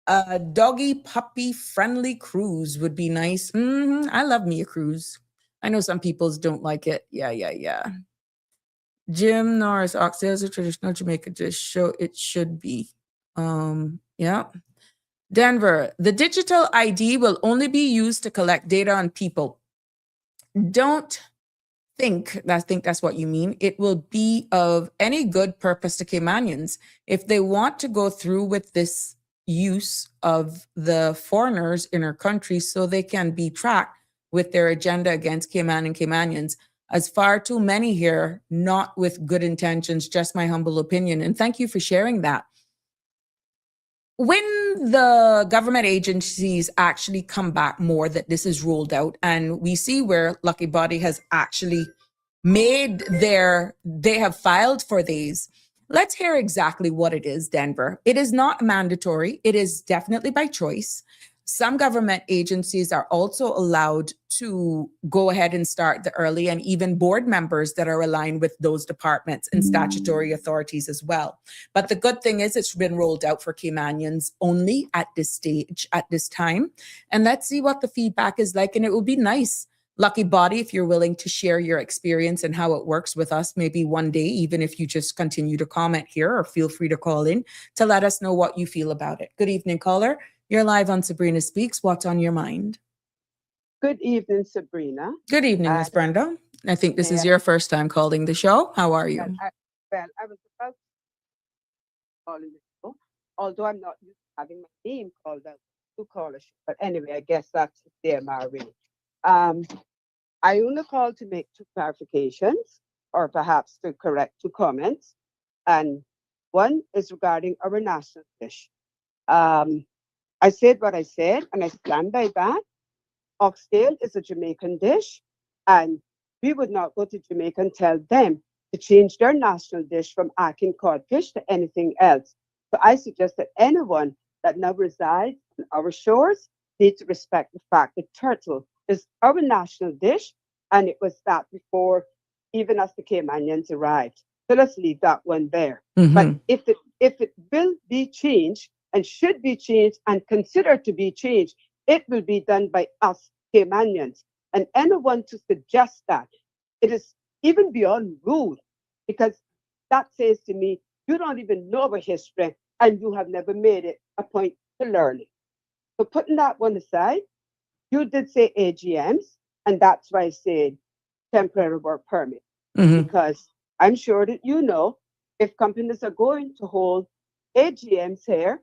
A doggy puppy friendly cruise would be nice. I love me a cruise. I know some people don't like it. Yeah. Jim Norris, oxtail is a traditional Jamaican dish, so it should be. Yeah. Denver, the digital ID will only be used to collect data on people. Don't think that's what you mean. It will be of any good purpose to Caymanians. If they want to go through with this use of the foreigners in our country so they can be tracked with their agenda against Cayman and Caymanians, as far too many here, not with good intentions, just my humble opinion. And thank you for sharing that. When the government agencies actually come back more that this is rolled out, and we see where Lucky Body has actually they have filed for these, let's hear exactly what it is, Denver. It is not mandatory. It is definitely by choice. Some government agencies are also allowed to go ahead and start the early, and even board members that are aligned with those departments and statutory authorities as well. But the good thing is it's been rolled out for Caymanians only at this stage, at this time. And let's see what the feedback is like. And it will be nice, Lucky Body, if you're willing to share your experience and how it works with us, maybe one day, even if you just continue to comment here, or feel free to call in to let us know what you feel about it. Good evening, caller. You're live on Sabrina Speaks. What's on your mind? Good evening, Sabrina. Good evening, Miss Brenda. I think this is your first time calling the show. How are you? I was about to call the show, although I'm not used to having my name called out to call a show. But anyway, I guess that's the CMRA. I only called to make 2 clarifications, or perhaps to correct 2 comments. And one is regarding our national dish. I said what I said, and I stand by that. Oxtail is a Jamaican dish, and we would not go to Jamaica and tell them to change their national dish from Akin codfish to anything else. So I suggest that anyone that now resides on our shores needs to respect the fact that turtle is our national dish, and it was that before even as the Caymanians arrived. So let's leave that one there. But if it will be changed, and should be changed and considered to be changed, it will be done by us Caymanians. And anyone to suggest that, it is even beyond rude, because that says to me, you don't even know our history and you have never made it a point to learn it. So putting that one aside, you did say AGMs, and that's why I said temporary work permit, because I'm sure that you know, if companies are going to hold AGMs here,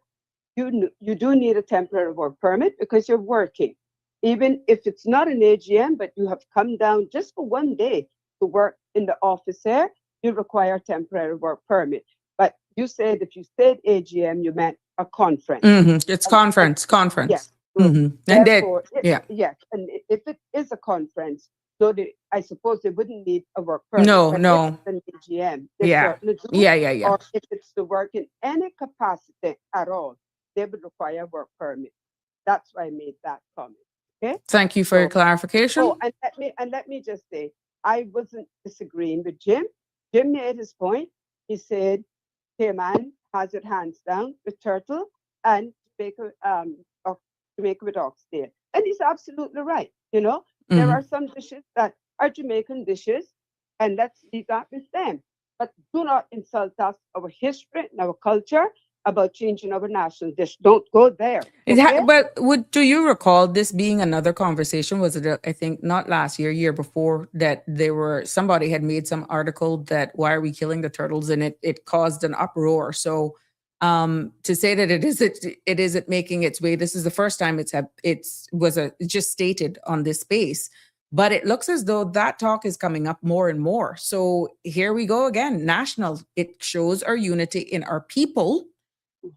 you do need a temporary work permit because you're working. Even if it's not an AGM, but you have come down just for one day to work in the office here, you require a temporary work permit. But you said if you said AGM, you meant a conference. It's conference. Yes. And Therefore, yes. And if it is a conference, so I suppose they wouldn't need a work permit. No. If it's an AGM, they certainly do. Yeah. Or if it's to work in any capacity at all, they would require a work permit. That's why I made that comment. Okay. Thank you for your clarification. Oh, and let me just say, I wasn't disagreeing with Jim. Jim made his point. He said Cayman has it hands down with turtle and Jamaica with oxtail. And he's absolutely right. You know, there are some dishes that are Jamaican dishes, and let's leave that with them. But do not insult us, our history and our culture, about changing our national dish. Don't go there. Okay? But do you recall this being another conversation? Was it, I think, not last year before, that somebody had made some article that why are we killing the turtles, and it caused an uproar. So to say that it isn't making its way, this is the first time it's just stated on this space. But it looks as though that talk is coming up more and more. So here we go again. National. It shows our unity in our people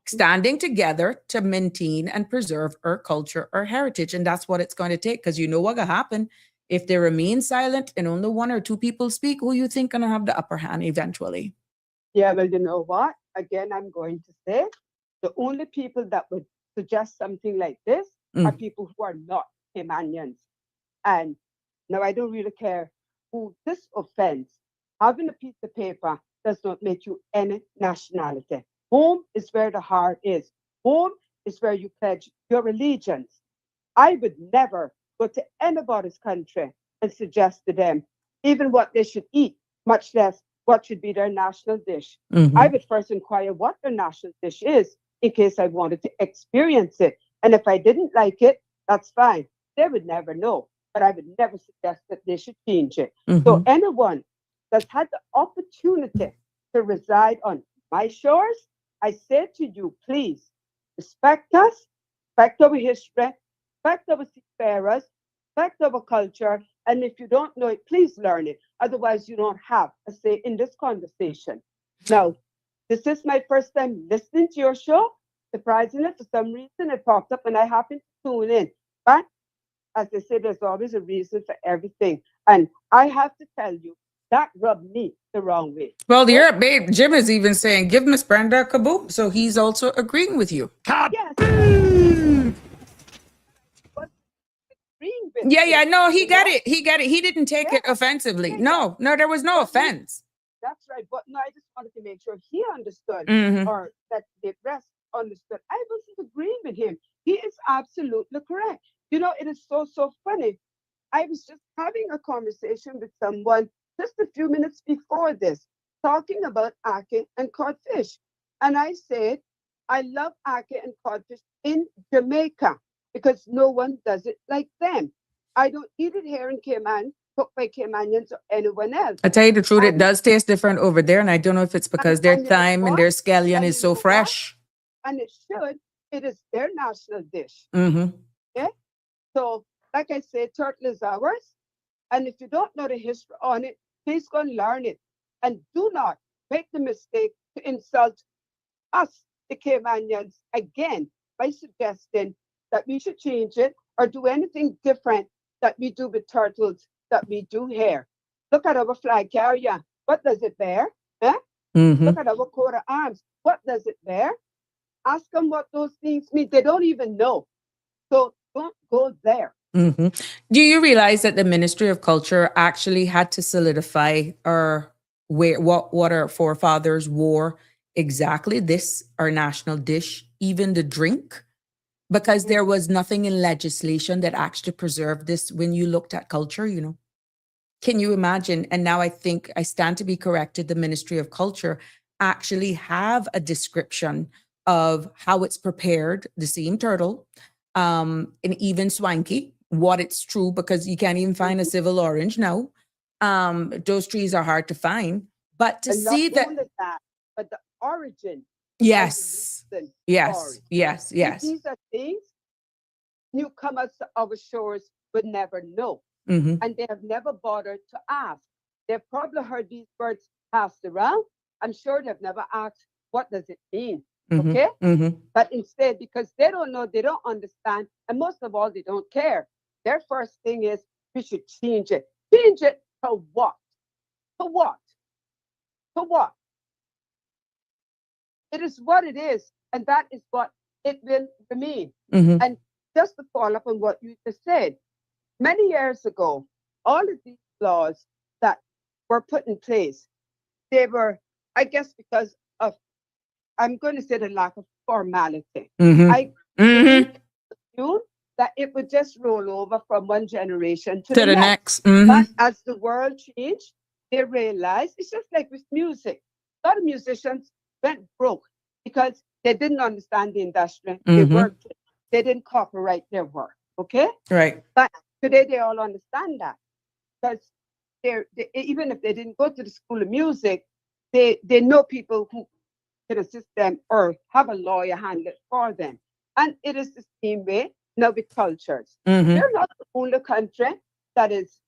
standing together to maintain and preserve our culture, our heritage. And that's what it's going to take, because you know what will happen if they remain silent and only 1 or 2 people speak. Who you think going to have the upper hand eventually? Yeah, well, you know what? again, I'm going to say, the only people that would suggest something like this are people who are not Caymanians. And now I don't really care who this offends. Having a piece of paper does not make you any nationality. Home is where the heart is. Home is where you pledge your allegiance. I would never go to anybody's country and suggest to them even what they should eat, much less what should be their national dish. I would first inquire what their national dish is in case I wanted to experience it. And if I didn't like it, that's fine. They would never know, but I would never suggest that they should change it. So anyone that's had the opportunity to reside on my shores, I say to you, please respect us, respect our history, respect our seafarers, respect our culture. And if you don't know it, please learn it. Otherwise, you don't have a say in this conversation. Now, this is my first time listening to your show. Surprisingly, for some reason, it popped up and I happened to tune in. But as I said, there's always a reason for everything. And I have to tell you, that rubbed me the wrong way. Well, your babe, Jim is even saying, give Miss Brenda a kaboom. So he's also agreeing with you. Yes. Yeah, no, he got it. He got it. He didn't take it offensively. No, there was no offense. That's right. But no, I just wanted to make sure he understood or that the rest understood. I wasn't agreeing with him. He is absolutely correct. You know, it is so funny. I was just having a conversation with someone just a few minutes before this, talking about ackee and codfish. And I said, I love ackee and codfish in Jamaica because no one does it like them. I don't eat it here in Cayman, cooked by Caymanians or anyone else. I tell you the truth, it does taste different over there. And I don't know if it's because their thyme and their scallion is so fresh. And it should. It is their national dish. Okay? So, like I said, turtle is ours. And if you don't know the history on it, please go and learn it. And do not make the mistake to insult us, the Caymanians, again, by suggesting that we should change it or do anything different that we do with turtles that we do here. Look at our flag carrier. What does it bear? Look at our coat of arms. What does it bear? Ask them what those things mean. They don't even know. So don't go there. Do you realize that the Ministry of Culture actually had to solidify what our forefathers wore exactly? This, our national dish, even the drink? Because there was nothing in legislation that actually preserved this when you looked at culture, you know. Can you imagine? And now I think I stand to be corrected. The Ministry of Culture actually have a description of how it's prepared, the same turtle, and even swanky, what it's true, because you can't even find a civil orange now. Those trees are hard to find. But to And see not only that, but the origin. yes, Story. yes. These are things newcomers to our shores would never know. And they have never bothered to ask. They've probably heard these words passed around. I'm sure they've never asked, what does it mean? Okay? But instead, because they don't know, they don't understand, and most of all, they don't care. Their first thing is, we should change it. Change it to what? To what? To what? It is what it is, and that is what it will remain. And just to follow up on what you just said, many years ago, all of these laws that were put in place, they were, I guess, because of, I'm going to say, the lack of formality. I assume that it would just roll over from one generation to the next. But as the world changed, they realized it's just like with music. A lot of musicians went broke because they didn't understand the industry. They worked, they didn't copyright their work. Okay? Right. But today they all understand that. Because they even if they didn't go to the school of music, they know people who can assist them or have a lawyer handle it for them. And it is the same way now with cultures. They're not the only country that is,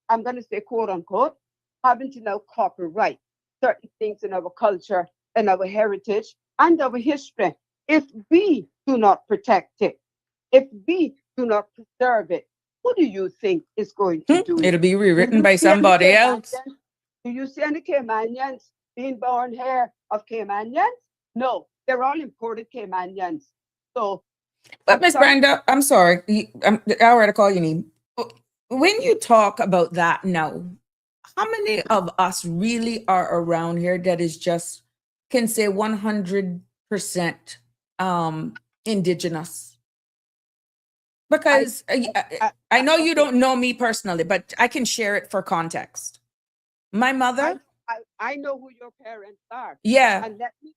I'm going to say, quote unquote, having to now copyright certain things in our culture and our heritage and our history. If we do not protect it, if we do not preserve it, who do you think is going to do it? It'll be rewritten by somebody else. Do you see any Caymanians being born here of Caymanians? No, they're all imported Caymanians. So, But I'm Miss sorry. Brenda, I'm sorry. I already call your name. When you talk about that now, how many of us really are around here that is just can say 100% indigenous? Because I know you okay. don't know me personally, but I can share it for context. My mother, I know who your parents are. yeah, And let me,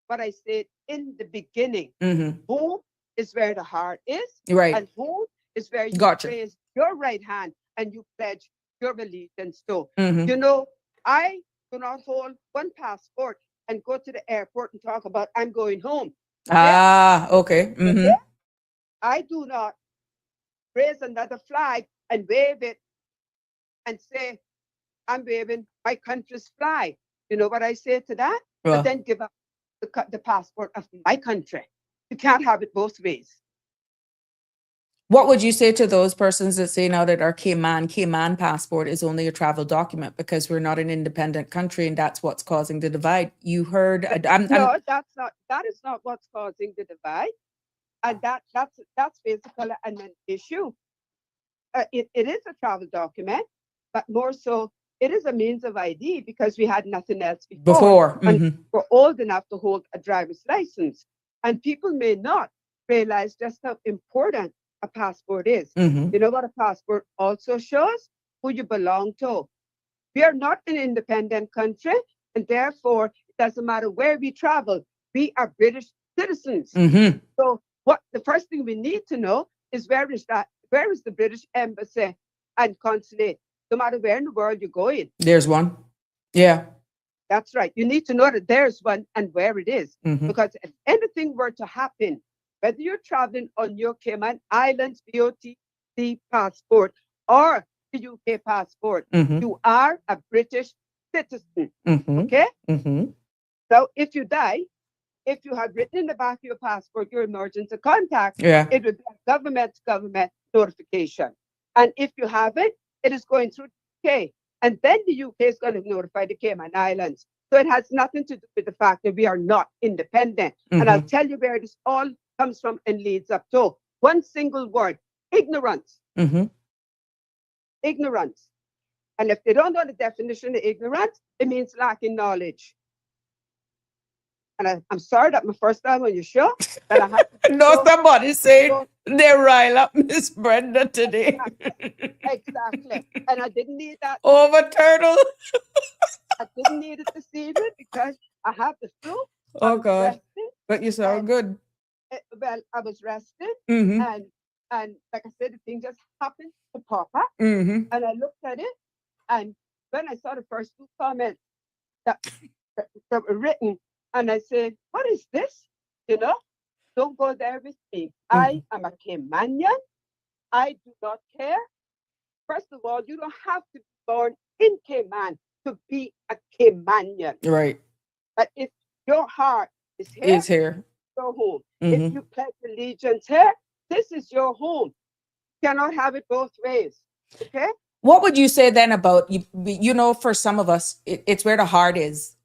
what I said in the beginning, mm-hmm, home is where the heart is, right, and home is where you gotcha. raise your right hand and you pledge your allegiance to. Mm-hmm. You know, I do not hold one passport and go to the airport and talk about I'm going home. Okay? Ah, okay. Mm-hmm. Okay? I do not raise another flag and wave it and say, I'm waving my country's flag. You know what I say to that? Well, But then give up the passport of my country. You can't have it both ways. what would you say to those persons that say now that our Cayman passport is only a travel document because we're not an independent country and that's what's causing the divide? You heard, No, that is not what's causing the divide. And that's basically an issue. It is a travel document, but more so, it is a means of ID because we had nothing else before. And mm-hmm, we're old enough to hold a driver's license. And people may not realize just how important a passport is. mm-hmm, You know what a passport also shows? Who you belong to. We are not an independent country, and therefore, it doesn't matter where we travel, we are British citizens. mm-hmm. So, what the first thing we need to know is where is the British embassy and consulate, no matter where in the world you're going. There's one. Yeah. That's right. You need to know that there's one and where it is. Mm-hmm. Because if anything were to happen, whether you're traveling on your Cayman Islands VOTC passport or the UK passport, Mm-hmm. you are a British citizen. Mm-hmm. Okay? Mm-hmm. So if you die, if you have written in the back of your passport your emergency contact, Yeah. it would be a government notification. And if you haven't, it is going through the UK. And then the UK is going to notify the Cayman Islands. So it has nothing to do with the fact that we are not independent. Mm-hmm. And I'll tell you where this all comes from and leads up to. One single word, ignorance. Mm-hmm. Ignorance. And if they don't know the definition of ignorance, it means lacking knowledge. And I'm sorry that my first time on your show that I had to No, somebody said so- they rile up Miss Brenda today. Exactly. And I didn't need that. Over turtle. I didn't need it this evening because I have the flu. I Oh was God. rested. But you sound And- good. Well, I was rested, Mm-hmm. and like I said, the thing just happened to pop up, Mm-hmm. and I looked at it, and when I saw the first two comments that were written, and I said, "What is this?" You know, don't go there with me. I am a Caymanian. I do not care. First of all, you don't have to be born in Cayman to be a Caymanian. Right. But if your heart is here, Is here. your home. Mhm. If you pledge allegiance here, this is your home. You cannot have it both ways. Okay? What would you say then about you know, for some of us, it's where the heart is.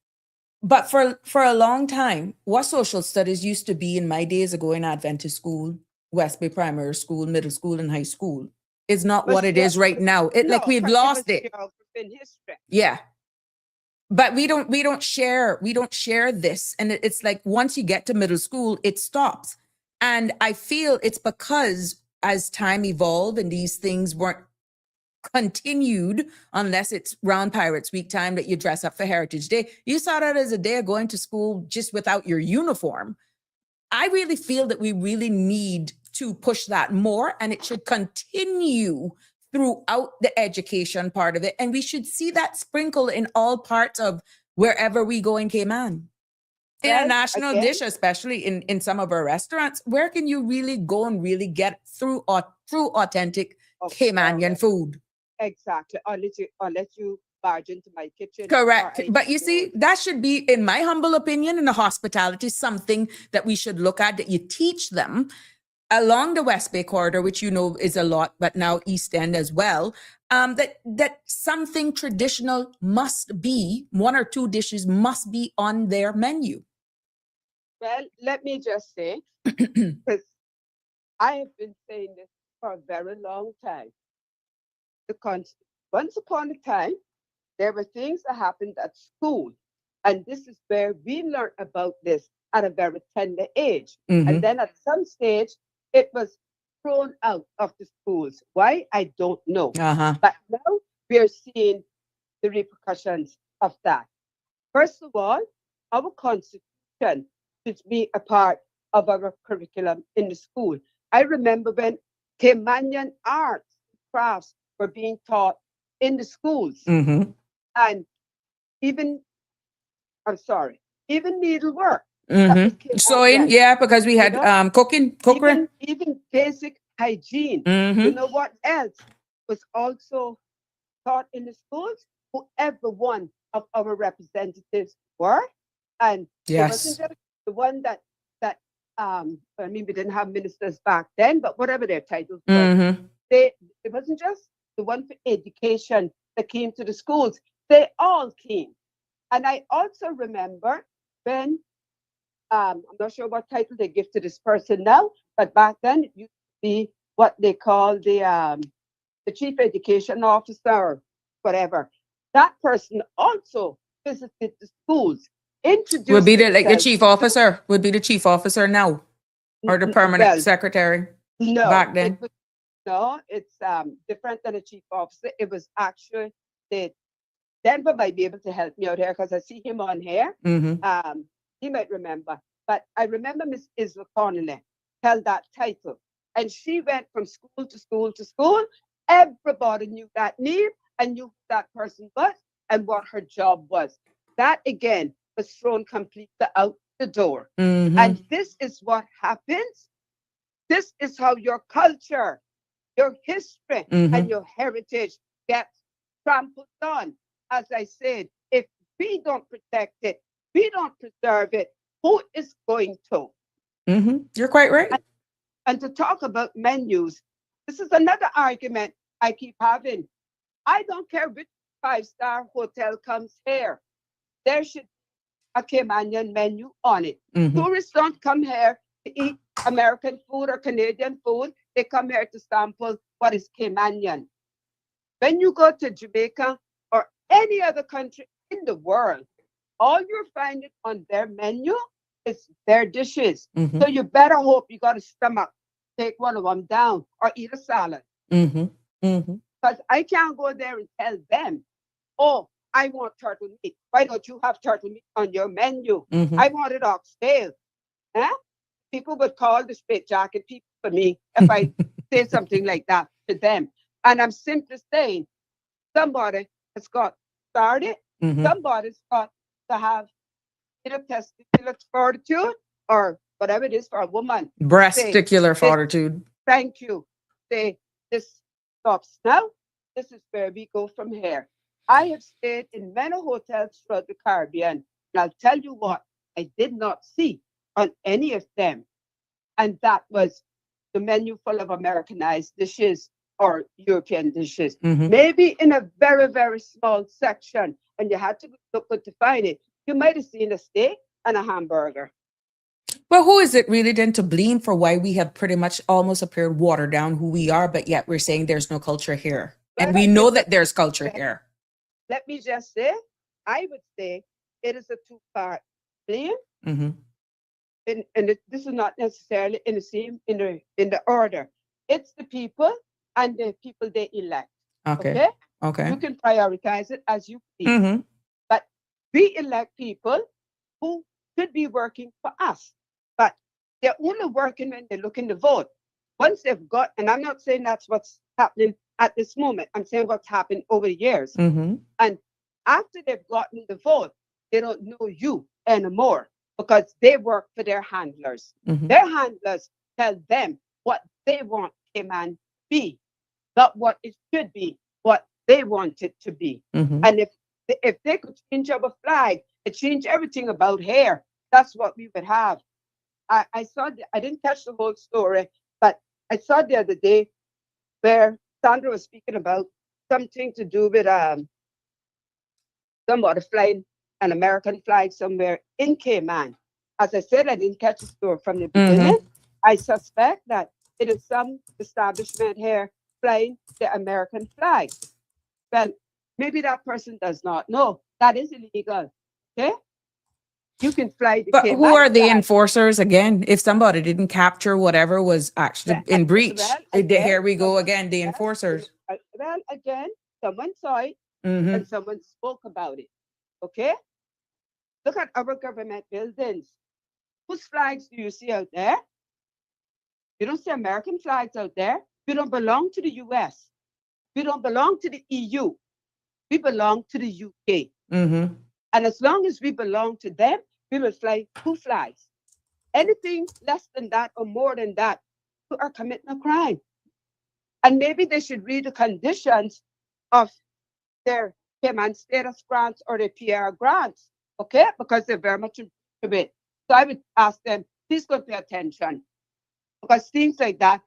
But for a long time, what social studies used to be in my days ago in Adventist school, West Bay Primary School, middle school, and high school is not what it is right now. Like we've lost it. In history. Yeah. But we don't share this. And it's like once you get to middle school, it stops. And I feel it's because as time evolved and these things weren't continued, unless it's Round Pirates Week time that you dress up for Heritage Day, you saw that as a day of going to school just without your uniform. I really feel that we really need to push that more, and it should continue throughout the education part of it. And we should see that sprinkle in all parts of wherever we go in Cayman. International again, dish, especially in some of our restaurants, where can you really go and really get through authentic Caymanian food? Exactly. Unless you barge into my kitchen. Correct. But you see, that should be, in my humble opinion, in the hospitality, something that we should look at, that you teach them along the West Bay corridor, which you know is a lot, but now East End as well, that something traditional must be, one or two dishes must be on their menu. Well, let me just say, because I have been saying this for a very long time. Once upon a time, there were things that happened at school. And this is where we learned about this at a very tender age. And then at some stage, it was thrown out of the schools. Why? I don't know. But now we're seeing the repercussions of that. First of all, our constitution should be a part of our curriculum in the school. I remember when Caymanian arts, crafts were being taught in the schools. And even needlework. Sewing, yeah, because we had cookery. Even basic hygiene. You know what else was also taught in the schools? Whoever one of our representatives were, and it wasn't just the one that I mean, we didn't have ministers back then, but whatever their titles were, it wasn't just the one for education that came to the schools. They all came. And I also remember when, I'm not sure what title they give to this person now, but back then it used to be what they call the chief education officer or whatever. That person also visited the schools, introduced Would be the themselves. chief officer, would be the chief officer now, or the permanent secretary No, back then. It's different than a chief officer. It was actually Denver might be able to help me out here because I see him on here. He might remember. But I remember Miss Isla Connolly held that title. And she went from school to school to school. Everybody knew that name and knew who that person was and what her job was. That, again, was thrown completely out the door. And this is what happens. This is how your culture, your history, and your heritage gets trampled on. As I said, if we don't protect it, we don't preserve it, who is going to? You're quite right. And to talk about menus, this is another argument I keep having. I don't care which 5-star hotel comes here. There should be a Caymanian menu on it. Tourists don't come here to eat American food or Canadian food. They come here to sample what is Caymanian. When you go to Jamaica or any other country in the world, all you're finding on their menu is their dishes. So you better hope you got a stomach, take one of them down or eat a salad. Because I can't go there and tell them, oh, I want turtle meat. Why don't you have turtle meat on your menu? I want it oxtail. People would call the straight jacket people for me if I say something like that to them. And I'm simply saying, somebody has got started. Somebody's got to have testicular fortitude or whatever it is for a woman. Breasticular fortitude. Thank you. Say, this stops now. This is where we go from here. I have stayed in many hotels throughout the Caribbean. And I'll tell you what, I did not see on any of them. And that was the menu full of Americanized dishes or European dishes. Maybe in a very, very small section, and you had to look good to find it. You might have seen a steak and a hamburger. Well, who is it really then to blame for why we have pretty much almost appeared watered down who we are, but yet we're saying there's no culture here? And we know that there's culture here. Let me just say, I would say it is a two-part blame. And this is not necessarily in the order. It's the people and the people they elect. Okay. You can prioritize it as you please. But we elect people who should be working for us. But they're only working when they're looking to vote. Once they've got, and I'm not saying that's what's happening at this moment. I'm saying what's happened over the years. And after they've gotten the vote, they don't know you anymore because they work for their handlers. Their handlers tell them what they want Cayman to be, not what it should be, what they want it to be. And if they could change our flag and change everything about here, that's what we would have. I saw, I didn't catch the whole story, but I saw the other day where Sandra was speaking about something to do with somebody flying an American flag somewhere in Cayman. As I said, I didn't catch the story from the beginning. I suspect that it is some establishment here flying the American flag. Well, maybe that person does not know. That is illegal. Okay? You can fly the But Cayman who are the flag. enforcers again? If somebody didn't capture whatever was actually in breach, Well, again, here we go someone- again, the well, enforcers. Well, again, someone saw it Mhm. and someone spoke about it. Okay? Look at our government buildings. Whose flags do you see out there? You don't see American flags out there. We don't belong to the US. We don't belong to the EU. We belong to the UK. Mhm. And as long as we belong to them, we will fly two flags. Anything less than that or more than that, you are committing a crime. And maybe they should read the conditions of their Cayman status grants or their PR grants, okay? Because they're very much into it. So I would ask them, please go pay attention. Because things like that,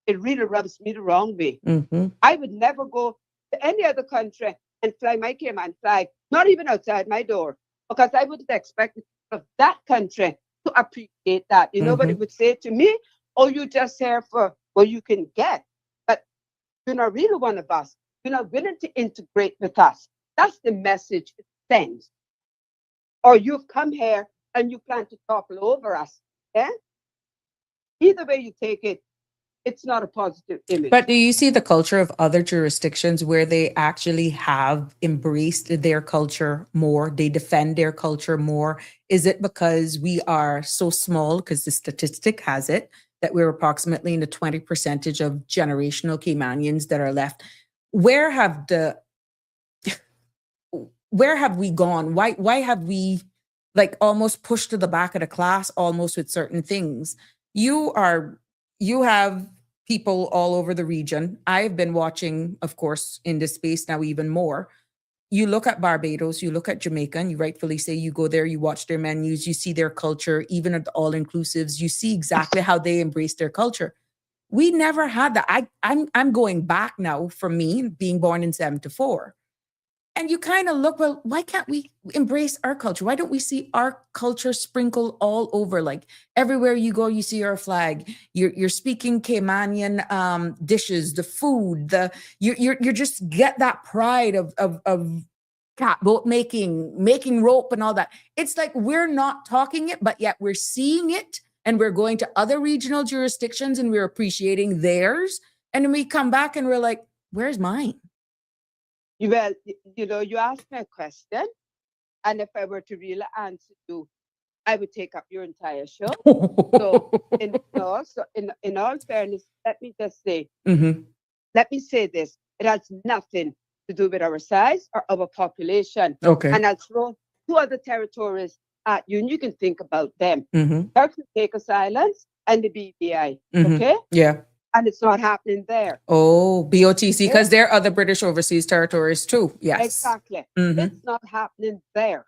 it really rubs me the wrong way. Mhm. I would never go to any other country and fly my Cayman flag, not even outside my door, because I wouldn't expect the people of that country to appreciate that. You know what it would say to me? Oh, you just here for what you can get. But you're not really one of us. You're not willing to integrate with us. That's the message it sends. Or you've come here and you plan to topple over us. Yeah? Either way you take it, it's not a positive image. But do you see the culture of other jurisdictions where they actually have embraced their culture more? They defend their culture more? Is it because we are so small, because the statistic has it, that we're approximately in the 20% of generational Caymanians that are left? Where have we gone? Why have we like almost pushed to the back of the class almost with certain things? You have people all over the region. I've been watching, of course, in this space now even more. You look at Barbados, you look at Jamaica, and you rightfully say you go there, you watch their menus, you see their culture, even at the all-inclusives, you see exactly how they embrace their culture. We never had that. I'm going back now from me being born in 74. And you kind of look, well, why can't we embrace our culture? Why don't we see our culture sprinkled all over? Like everywhere you go, you see our flag. You're speaking Caymanian dishes, the food, you just get that pride of catboat making rope and all that. It's like we're not talking it, but yet we're seeing it, and we're going to other regional jurisdictions and we're appreciating theirs. And then we come back and we're like, where's mine? Well, you asked me a question, and if I were to really answer you, I would take up your entire show. So, in all fairness, let me just say, let me say this: it has nothing to do with our size or our population. Okay. And I'll throw two other territories at you, and you can think about them: Turks and Caicos Islands and the BVI. Okay. Yeah. And it's not happening there. Oh, BOTC, because there are other British overseas territories too. Yes. Exactly. It's not happening there.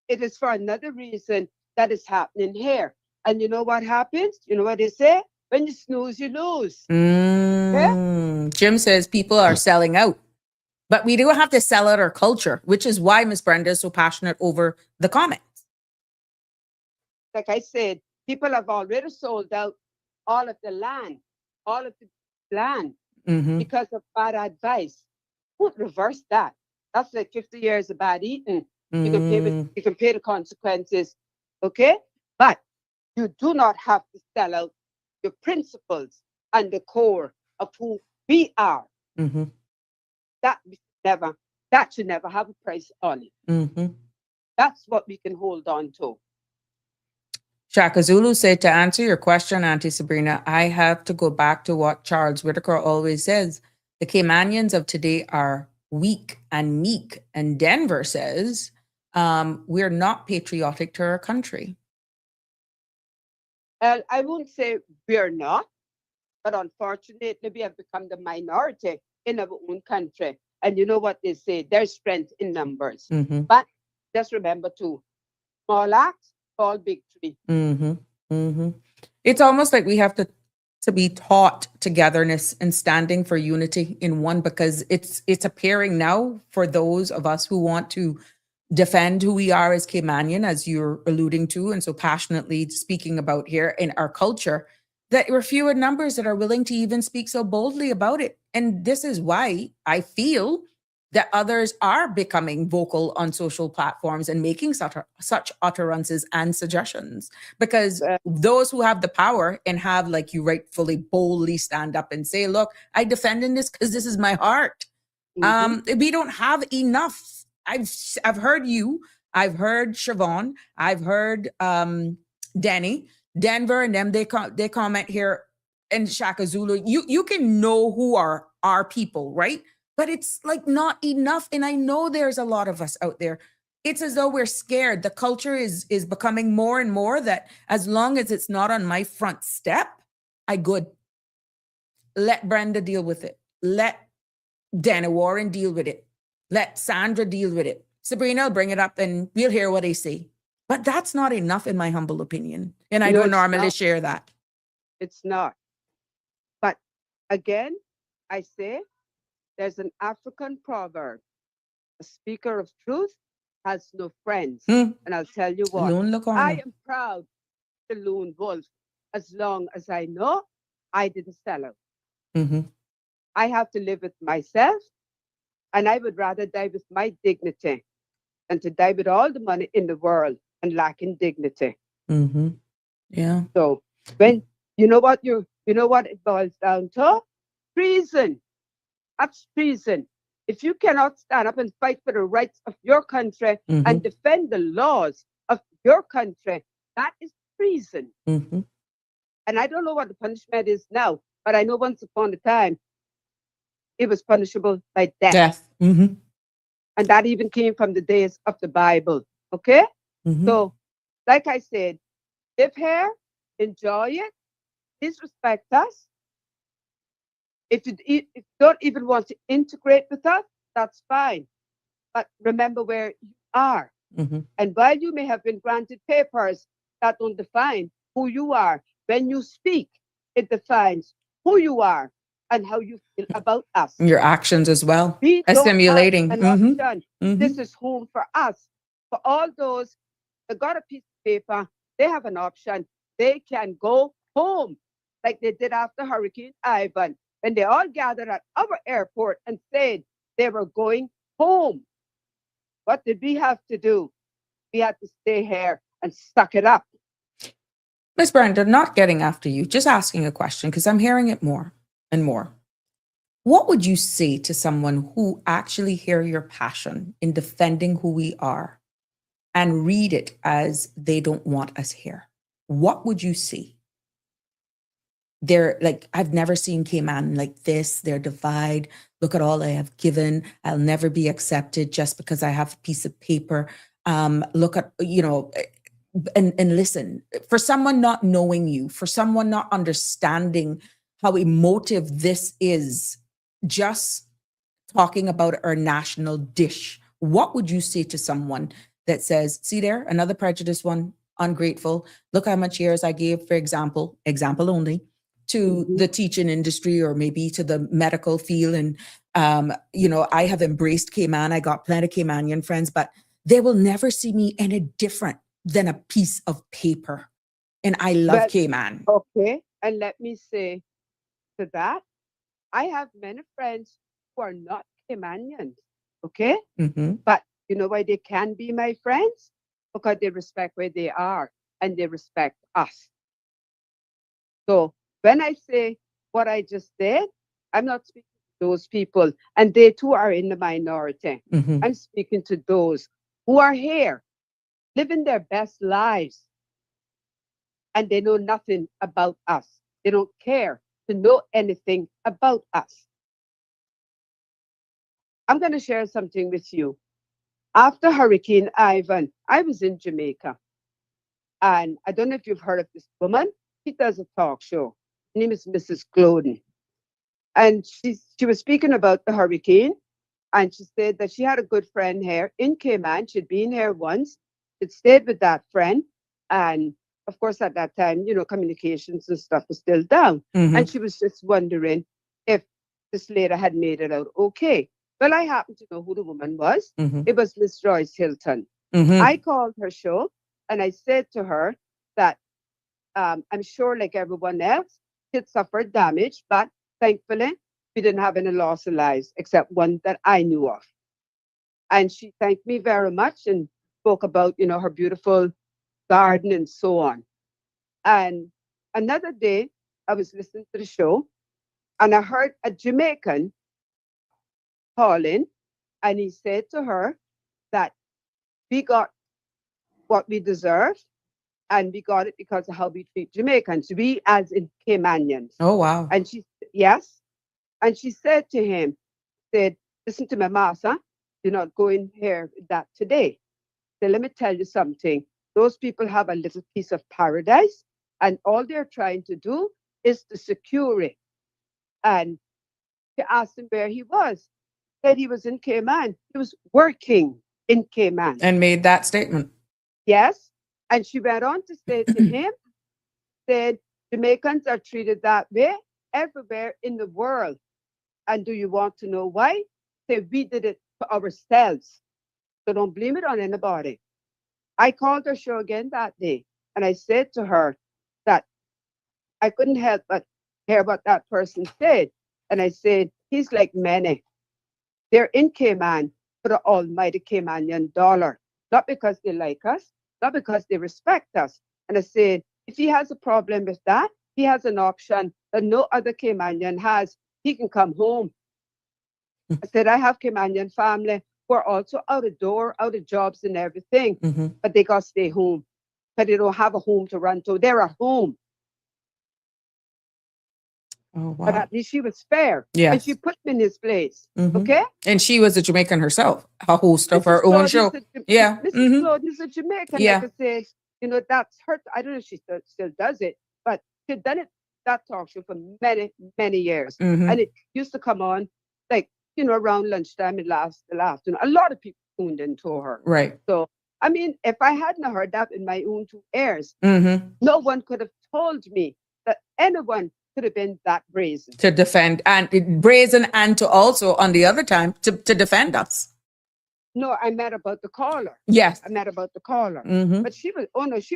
It is for another reason that is happening here. And you know what happens? You know what they say? When you snooze, you lose. Jim says people are selling out. But we do have to sell out our culture, which is why Miss Brenda is so passionate over the comments. Like I said, people have already sold out all of the land because of bad advice. Won't reverse that. That's like 50 years of bad eating. You can pay the consequences, okay? But you do not have to sell out your principles and the core of who we are. That should never have a price on it. That's what we can hold on to. Shaka Zulu said, to answer your question, Auntie Sabrina, I have to go back to what Charles Whitaker always says. The Caymanians of today are weak and meek. And Denver says, we're not patriotic to our country. Well, I won't say we're not, but unfortunately, we have become the minority in our own country. And you know what they say, there's strength in numbers. But just remember too, small acts, small victory. It's almost like we have to to be taught togetherness and standing for unity in one, because it's appearing now for those of us who want to defend who we are as Caymanian, as you're alluding to and so passionately speaking about here in our culture, that we're few in numbers that are willing to even speak so boldly about it. And this is why I feel that others are becoming vocal on social platforms and making such utterances and suggestions, because Uh, those who have the power and have, like you rightfully boldly stand up and say, look, I defend in this because this is my heart. mhm. We don't have enough. I've heard you, I've heard Siobhan, I've heard Danny, Denver, and them. They comment here, and Shaka Zulu. You can know who are our people, right? But it's like not enough. And I know there's a lot of us out there. It's as though we're scared. The culture is becoming more and more that as long as it's not on my front step, I good. Let Brenda deal with it. Let Dana Warren deal with it. Let Sandra deal with it. Sabrina will bring it up and we'll hear what they say. But that's not enough, in my humble opinion. And I No, don't it's normally not. share that. It's not. But again, I say there's an African proverb: a speaker of truth has no friends. Hmm. And I'll tell you what, Lone look on I it. am proud to lone wolf as long as I know I didn't sell out. Mhm. I have to live with myself, and I would rather die with my dignity than to die with all the money in the world and lacking dignity. Mhm. Yeah. So when you know what it boils down to? Treason. That's treason. If you cannot stand up and fight for the rights of your country and Mhm. defend the laws of your country, that is treason. Mhm. And I don't know what the punishment is now, but I know once upon a time it was punishable by death. Death. Mhm. And that even came from the days of the Bible. Okay? Mhm. So, like I said, live here, enjoy it, please respect us. If if you don't even want to integrate with us, that's fine. But remember where you are. Mhm. And while you may have been granted papers that don't define who you are, when you speak, it defines who you are and how you feel about us. Your actions as well. We don't have Assimilating. an Mhm. option. This Mhm. is home for us. For all those that got a piece of paper, they have an option. They can go home like they did after Hurricane Ivan, when they all gathered at our airport and said they were going home. What did we have to do? We had to stay here and suck it up. Miss Brenda, not getting after you, just asking a question because I'm hearing it more and more. What would you say to someone who actually hear your passion in defending who we are and read it as they don't want us here? What would you say? They're like, I've never seen Cayman like this. They're divide. Look at all I have given. I'll never be accepted just because I have a piece of paper. Look at, and listen, for someone not knowing you, for someone not understanding how emotive this is, just talking about our national dish, what would you say to someone that says, see there, another prejudice one, ungrateful, look how much years I gave, for example only, to Mhm. the teaching industry or maybe to the medical field. And, I have embraced Cayman. I got plenty of Caymanian friends, but they will never see me any different than a piece of paper. And I love Well, Cayman. okay. And let me say to that, I have many friends who are not Caymanians. Okay. Mhm. But you know why they can be my friends? Because they respect where they are and they respect us. So when I say what I just said, I'm not speaking to those people, and they too are in the minority. Mhm. I'm speaking to those who are here, living their best lives, and they know nothing about us. They don't care to know anything about us. I'm going to share something with you. After Hurricane Ivan, I was in Jamaica. And I don't know if you've heard of this woman. She does a talk show. Her name is Mrs. Glowden. And she was speaking about the hurricane. And she said that she had a good friend here in Cayman. She'd been here once. She'd stayed with that friend. And of course, at that time, communications and stuff was still down. Mhm. And she was just wondering if this lady had made it out okay. Well, I happen to know who the woman was. Mhm. It was Miss Joyce Hilton. Mhm. I called her show and I said to her that I'm sure, like everyone else, she'd suffered damage, but thankfully, we didn't have any loss of lives except one that I knew of. And she thanked me very much and spoke about, her beautiful garden and so on. And another day, I was listening to the show and I heard a Jamaican calling, and he said to her that we got what we deserve, and we got it because of how we treat Jamaicans, we as in Caymanians. Oh wow. And yes, and she said to him, said, listen to my master, you're not going here with that today. So let me tell you something. Those people have a little piece of paradise, and all they're trying to do is to secure it. And she asked him where he was. Said he was in Cayman. He was working in Cayman. And made that statement. Yes. And she went on to say to him, said, Jamaicans are treated that way everywhere in the world. And do you want to know why? Say, we did it for ourselves. So don't blame it on anybody. I called her show again that day, and I said to her that I couldn't help but hear what that person said. And I said, he's like many. They're in Cayman for the almighty Caymanian dollar, not because they like us, not because they respect us. And I said, if he has a problem with that, he has an option that no other Caymanian has. He can come home. I said, I have Caymanian family who are also out of door, out of jobs and everything, Mhm. but they got to stay home because they don't have a home to run to. They're at home. Oh But wow. at least she was fair. Yes. And she put me in his place. Mhm. Okay? And she was a Jamaican herself, a host of Mrs. her own Claude show. is a, Yeah. Mrs. Mhm. Claude is a Jamaican. Yeah. Like I said, that's her. I don't know if she still does it, but she'd done it, that talk show for many, many years. Mhm. And it used to come on, like, around lunchtime in the afternoon. A lot of people tuned into her. Right. So, I mean, if I hadn't heard that in my own 2 ears, Mhm. no one could have told me that anyone could have been that brazen. To defend and brazen, and to also on the other time to defend us. No, I met about the caller. Yes. I met about the caller. Mhm. But she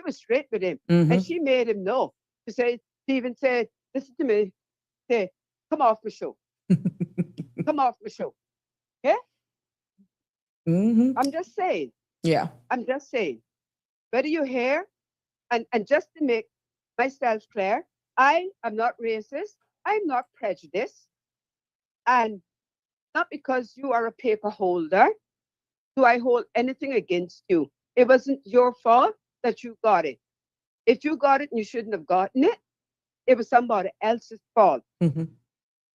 was straight with him. Mhm. And she made him know. She even said, listen to me, say, come off the show. Come off the show. Okay? Mhm. I'm just saying. Yeah. I'm just saying. Whether you hear, and just to make myself clear, I am not racist. I'm not prejudiced. And not because you are a paper holder do I hold anything against you. It wasn't your fault that you got it. If you got it and you shouldn't have gotten it, it was somebody else's fault. Mhm.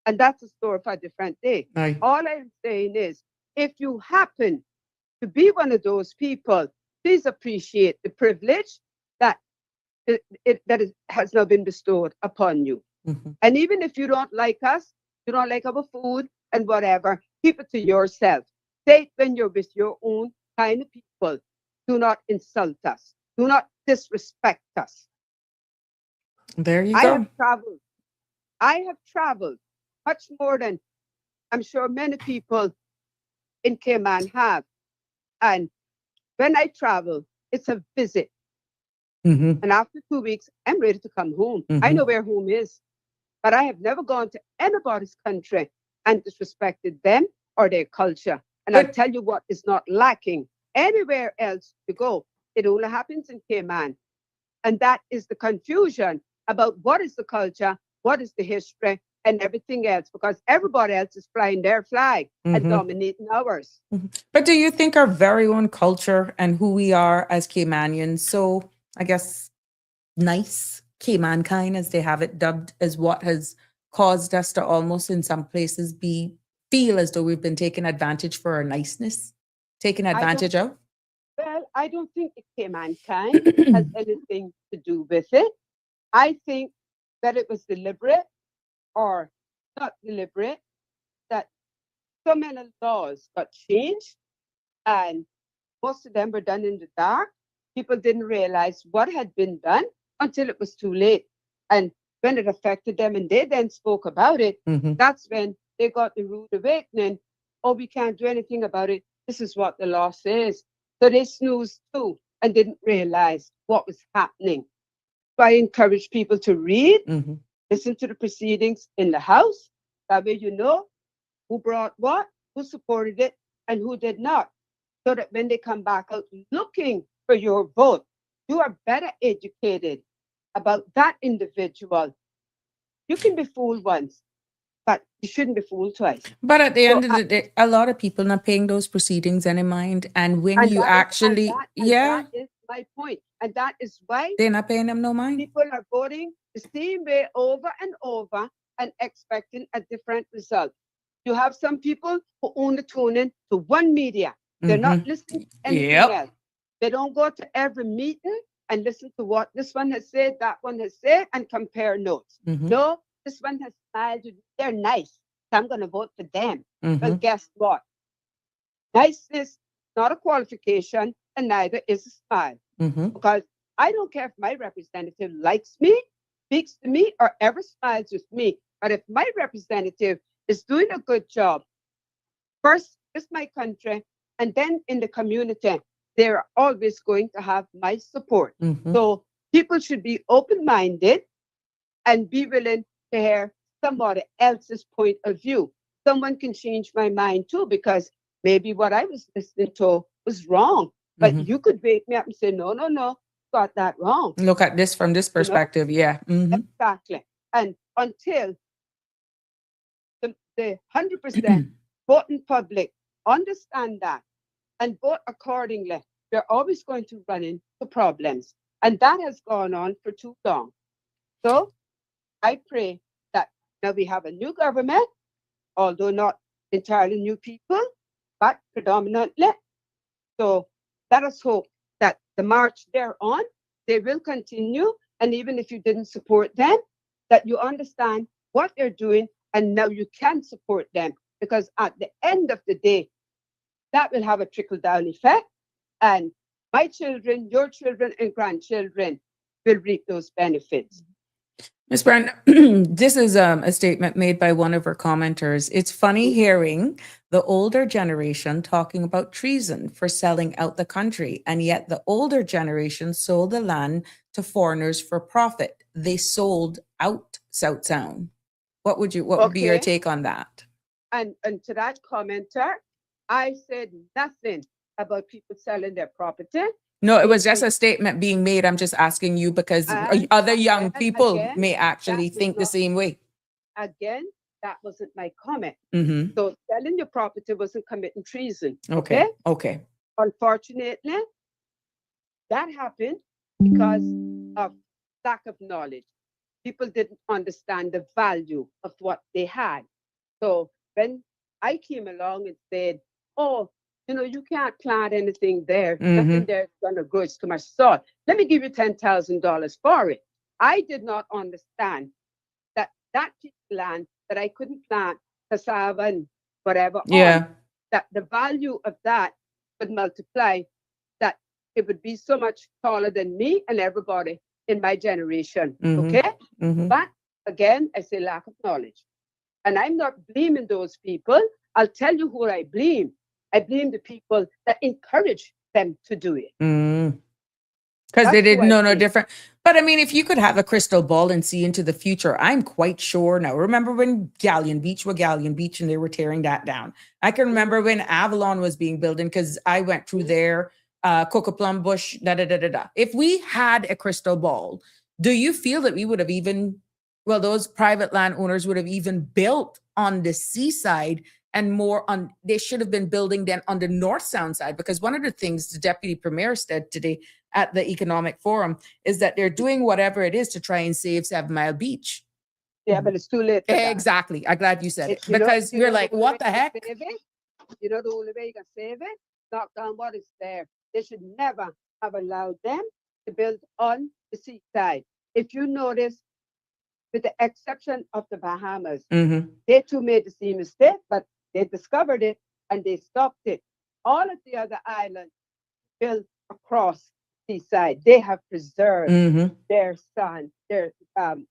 And that's a story for a different day. Aye. All I'm saying is, if you happen to be one of those people, please appreciate the privilege that has now been bestowed upon you. Mhm. And even if you don't like us, you don't like our food and whatever, keep it to yourself. Say it when you're with your own kind of people. Do not insult us. Do not disrespect us. There you I go. have traveled. I have traveled much more than I'm sure many people in Cayman have. And when I travel, it's a visit. Mhm. And after 2 weeks, I'm ready to come home. I Mhm. know where home is. But I have never gone to anybody's country and disrespected them or their culture. And I'll But- tell you what is not lacking anywhere else to go. It only happens in Cayman. And that is the confusion about what is the culture, what is the history, and everything else, because everybody else is flying their flag and Mhm. dominating ours. But do you think our very own culture and who we are as Caymanians, so I guess nice Cayman kind, as they have it dubbed, is what has caused us to almost in some places feel as though we've been taken advantage for our niceness, taken advantage of? Well, I don't think the Cayman kind has anything to do with it. I think that it was deliberate or not deliberate, that so many laws got changed and most of them were done in the dark. People didn't realize what had been done until it was too late. And when it affected them and they then spoke about it, that's when they got the rude awakening. Oh, we can't do anything about it. This is what the law says. So they snoozed too and didn't realize what was happening. So I encourage people to read, listen to the proceedings in the House. That way you know who brought what, who supported it, and who did not. So that when they come back out looking for your vote, you are better educated about that individual. You can be fooled once, but you shouldn't be fooled twice. But at the So end of the day, a lot of people not paying those proceedings any mind. And when you actually, that is my point. And that is why they're not paying them no mind. people are voting the same way over and over and expecting a different result. You have some people who only tune in to one media. They're not listening to anything else. They don't go to every meeting and listen to what this one has said, that one has said, and compare notes. No, this one has smiled. They're nice. So I'm going to vote for them. Well, guess what? Niceness is not a qualification, and neither is a smile. Because I don't care if my representative likes me, speaks to me, or ever smiles with me. But if my representative is doing a good job, first, it's my country, and then in the community, they're always going to have my support. So people should be open-minded and be willing to hear somebody else's point of view. Someone can change my mind too, because maybe what I was listening to was wrong. But you could wake me up and say, no, got that wrong. Look at this from this perspective. Exactly. And until the 100% voting public understand that and vote accordingly, they're always going to run into problems. And that has gone on for too long. So I pray that now we have a new government, although not entirely new people, but predominantly. So let us hope that the march they're on, they will continue. And even if you didn't support them, that you understand what they're doing and now you can support them. Because at the end of the day, that will have a trickle-down effect. And my children, your children, and grandchildren will reap those benefits. Ms. Brand, this is a statement made by one of our commenters. It's funny hearing the older generation talking about treason for selling out the country, and yet the older generation sold the land to foreigners for profit. They sold out South Sound. What would be your take on that? And to that commenter, I said nothing about people selling their property. No, it was just a statement being made. I'm just asking you because other young people may actually think the same way. Again, that wasn't my comment. So selling your property wasn't committing treason. Okay. Unfortunately, that happened because of lack of knowledge. People didn't understand the value of what they had. So when I came along and said, oh, you can't plant anything there. Nothing there is going to grow. It's too much soil. Let me give you $10,000 for it. I did not understand that piece of land that I couldn't plant cassava and whatever on, that the value of that would multiply, that it would be so much taller than me and everybody in my generation. Okay? But again, I say lack of knowledge. And I'm not blaming those people. I'll tell you who I blame. I blame the people that encourage them to do it. Because they didn't know no different. But I mean, if you could have a crystal ball and see into the future, I'm quite sure now. Remember when Galleon Beach and they were tearing that down? I can remember when Avalon was being built, because I went through there, Cocoa Plum Bush, If we had a crystal ball, do you feel that we would have those private landowners would have even built on the seaside and more they should have been building then on the North Sound side? Because one of the things the Deputy Premier said today at the Economic Forum is that they're doing whatever it is to try and save 7 Mile Beach. Yeah, but it's too late. Exactly. I'm glad you said it. Because we're like, what the heck? You know the only way you can save it? Knock down what is there. They should never have allowed them to build on the seaside. If you notice, with the exception of the Bahamas, they too made the same mistake, but they discovered it and they stopped it. All of the other islands built across seaside. They have preserved Mm-hmm. their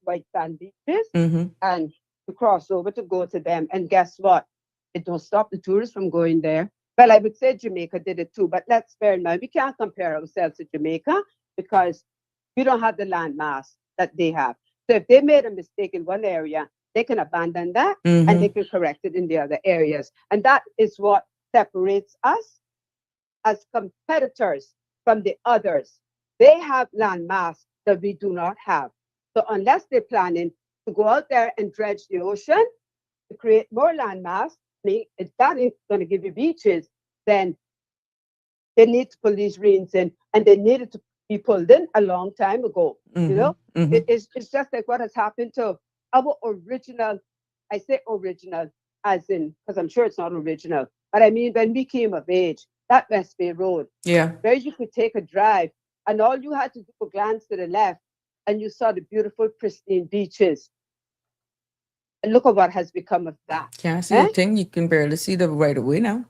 white sand beaches, Mm-hmm. and to cross over to go to them. And guess what? It don't stop the tourists from going there. Well, I would say Jamaica did it too, but let's bear in mind we can't compare ourselves to Jamaica because we don't have the landmass that they have. So if they made a mistake in one area, they can abandon that and they Mm-hmm. can correct it in the other areas. And that is what separates us as competitors from the others. They have landmass that we do not have. So unless they're planning to go out there and dredge the ocean to create more landmass, if that is going to give you beaches, then they need to pull these reins in, and they needed to be pulled in a long time ago. You know, Mm-hmm. it's just like what has happened to our original. I say original as in because I'm sure it's not original, but I mean when we came of age, that West Bay Road, Yeah. where you could take a drive, and all you had to do was glance to the left, and you saw the beautiful, pristine beaches. And look at what has become of that. Can't see a Eh? thing. You can barely see the right away now.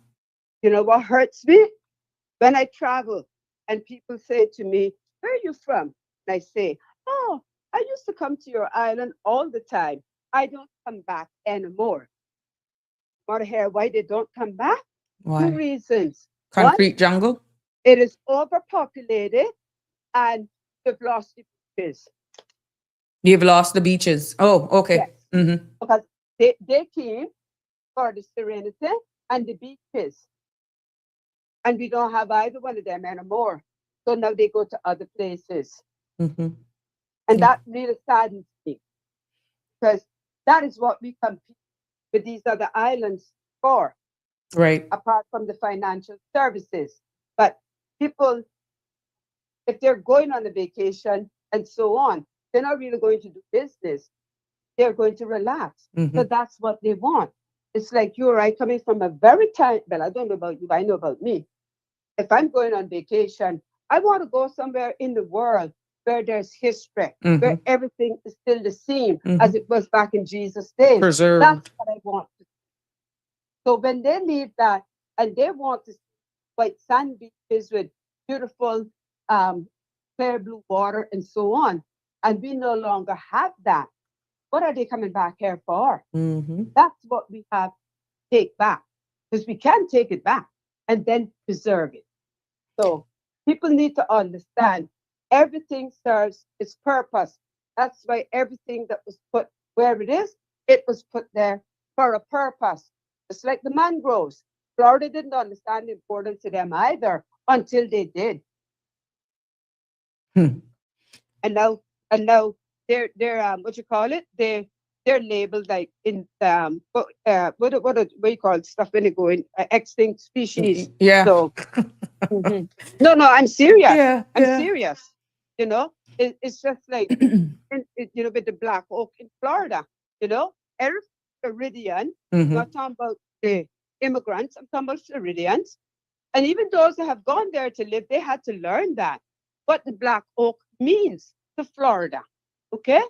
You know what hurts me? When I travel and people say to me, "Where are you from?" And I say, "Oh, I used to come to your island all the time. I don't come back anymore." Want to hear why they don't come back? Two Why? reasons. One, Concrete jungle? it is overpopulated and we've lost the beaches. You've lost the beaches. Oh, okay. Yes, Mm-hmm. because they came for the serenity and the beaches. And we don't have either one of them anymore. So now they go to other places. Mm-hmm. And Yeah. that really saddens me because that is what we compete with these other islands for, Right. apart from the financial services. But people, if they're going on a vacation and so on, they're not really going to do business. They're going to relax. Mm-hmm. So that's what they want. It's like you or I coming from a very time, well, I don't know about you, but I know about me. If I'm going on vacation, I want to go somewhere in the world where there's history, Mm-hmm. where everything is still the same Mm-hmm. as it was back in Jesus' days. Preserved. That's what I want. So when they need that and they want to see white sand beaches with beautiful clear blue water and so on, and we no longer have that, what are they coming back here for? Mm-hmm. That's what we have to take back, because we can take it back and then preserve it. So people need to understand everything serves its purpose. That's why everything that was put where it was put there for a purpose. It's like the mangroves. Florida didn't understand the importance to them either until they did. Hmm. And now they're what you call it? They're labeled like in what you call stuff when they go in extinct species. Yeah. So no, I'm serious. Yeah. I'm Yeah. serious. You know, it's just like you know, with the black oak in Florida. You know, every Floridian. Mm-hmm. Not talking about the immigrants. I'm talking about Floridians. And even those that have gone there to live, they had to learn that what the black oak means to Florida. Okay,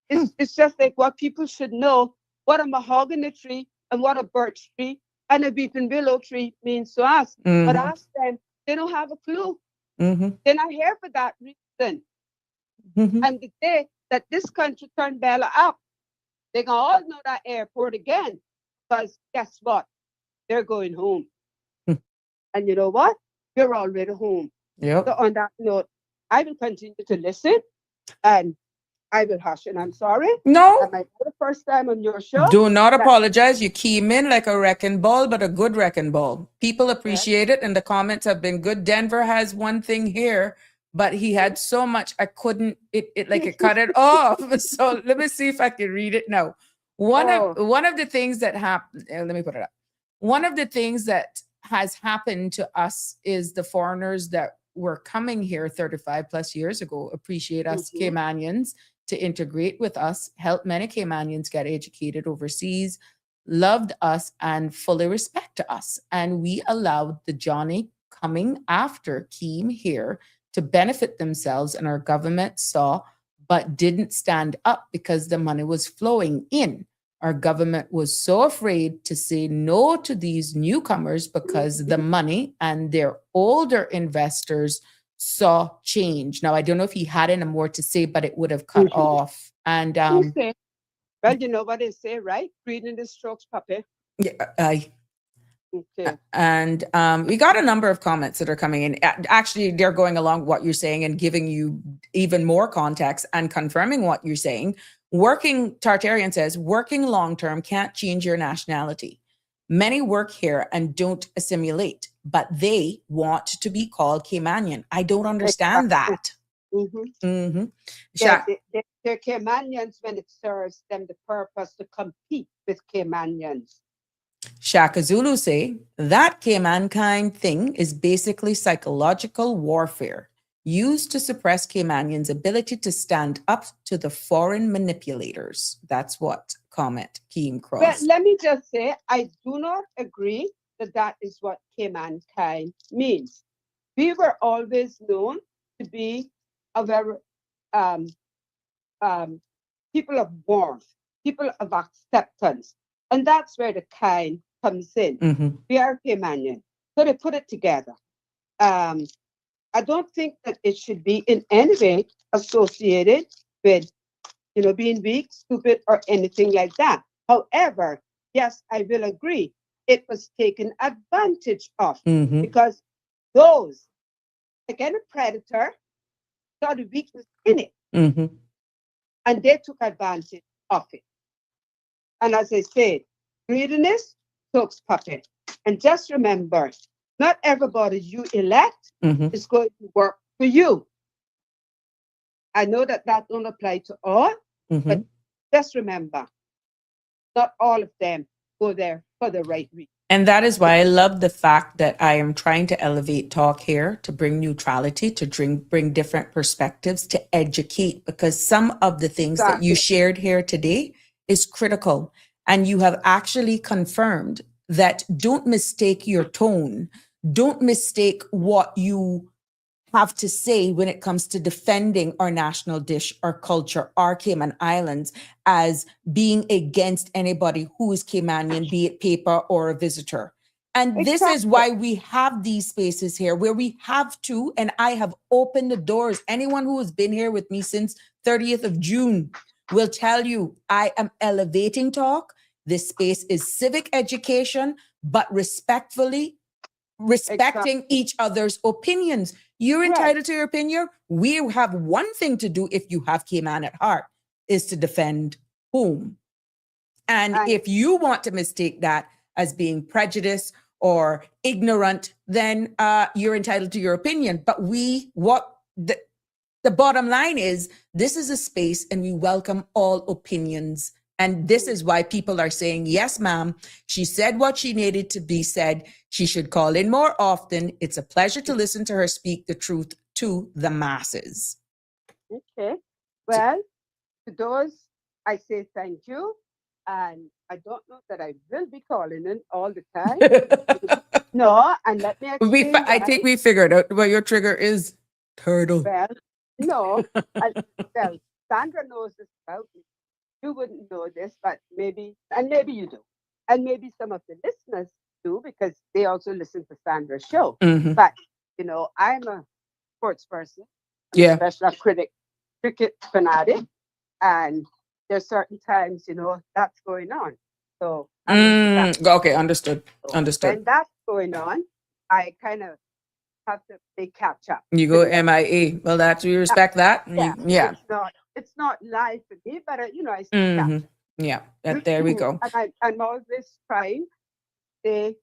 it's just like what people should know what a mahogany tree and what a birch tree and a weeping willow tree means to us. Mm-hmm. But ask them, they don't have a clue. Mm-hmm. They're not here for that reason. Mm-hmm. And the day that this country turned Bella up, they're going to all know that airport again. Because guess what? They're going home. And you know what? You're already home. Yep. So on that note, I will continue to listen and I will hush. And I'm sorry. No. That might be the first time on your show. Do not apologize. You came in like a wrecking ball, but a good wrecking ball. People appreciate it, and the comments have been good. Denver has one thing here, but he had so much I couldn't. It cut it off. So let me see if I can read it now. One of the things that happened. Let me put it up. One of the things that has happened to us is the foreigners that were coming here 35 plus years ago appreciate us Caymanians to integrate with us, help many Caymanians get educated overseas, loved us, and fully respect us. And we allowed the Johnny coming after came here to benefit themselves, and our government saw, but didn't stand up because the money was flowing in. Our government was so afraid to say no to these newcomers because the money and their older investors saw change. Now, I don't know if he had any more to say, but it would have cut Mhm. off. And Okay. Well, you know what they say, right? Reading the strokes, puppy. Okay. And we got a number of comments that are coming in. Actually, they're going along what you're saying and giving you even more context and confirming what you're saying. Tartarian says, working long term can't change your nationality. Many work here and don't assimilate, but they want to be called Caymanian. I don't understand that. Mm-hmm. They're Caymanians when it serves them the purpose to compete with Caymanians. Shaka Zulu say that Caymankind thing is basically psychological warfare used to suppress Caymanians' ability to stand up to the foreign manipulators. That's what comment came across. Well, let me just say, I do not agree that that is what Caymankind means. We were always known to be a very people of warmth, people of acceptance. And that's where the kind comes in. Mm-hmm. We are Caymanian. So they put it together. I don't think that it should be in any way associated with, being weak, stupid, or anything like that. However, yes, I will agree. It was taken advantage of because those, again, a predator, saw the weakness in it. And they took advantage of it. And as I said, greediness soaks puppet. And just remember, not everybody you elect is going to work for you. I know that don't apply to all, but just remember, not all of them go there for the right reason. And that is why I love the fact that I am trying to elevate talk here, to bring neutrality, to bring different perspectives, to educate, because some of the things that you shared here today is critical. And you have actually confirmed that don't mistake your tone. Don't mistake what you have to say when it comes to defending our national dish, our culture, our Cayman Islands, as being against anybody who is Caymanian, be it paper or a visitor. And this is why we have these spaces here where we have to, and I have opened the doors. Anyone who has been here with me since 30th of June will tell you I am elevating talk. This space is civic education, but respecting each other's opinions. You're entitled to your opinion. We have one thing to do if you have Cayman at heart, is to defend home. And if you want to mistake that as being prejudiced or ignorant, then you're entitled to your opinion. But the bottom line is, this is a space and we welcome all opinions. And this is why people are saying, yes, ma'am, she said what she needed to be said. She should call in more often. It's a pleasure to listen to her speak the truth to the masses. Okay. Well, to those, I say thank you. And I don't know that I will be calling in all the time. No, and let me explain I think we figured out what your trigger is. Turtle. Well, no. Well, Sandra knows this about me. You wouldn't know this, but maybe you do. And maybe some of the listeners do, because they also listen to Sandra's show. But, I'm a sports person. Especially a cricket fanatic. And there's certain times, that's going on. So, okay, understood. Understood. When that's going on, I kind of have to play catch up. You go MIA. Well, we respect that. Yeah. It's not live for me, but I still catch up. Yeah, there we go. And I'm always trying to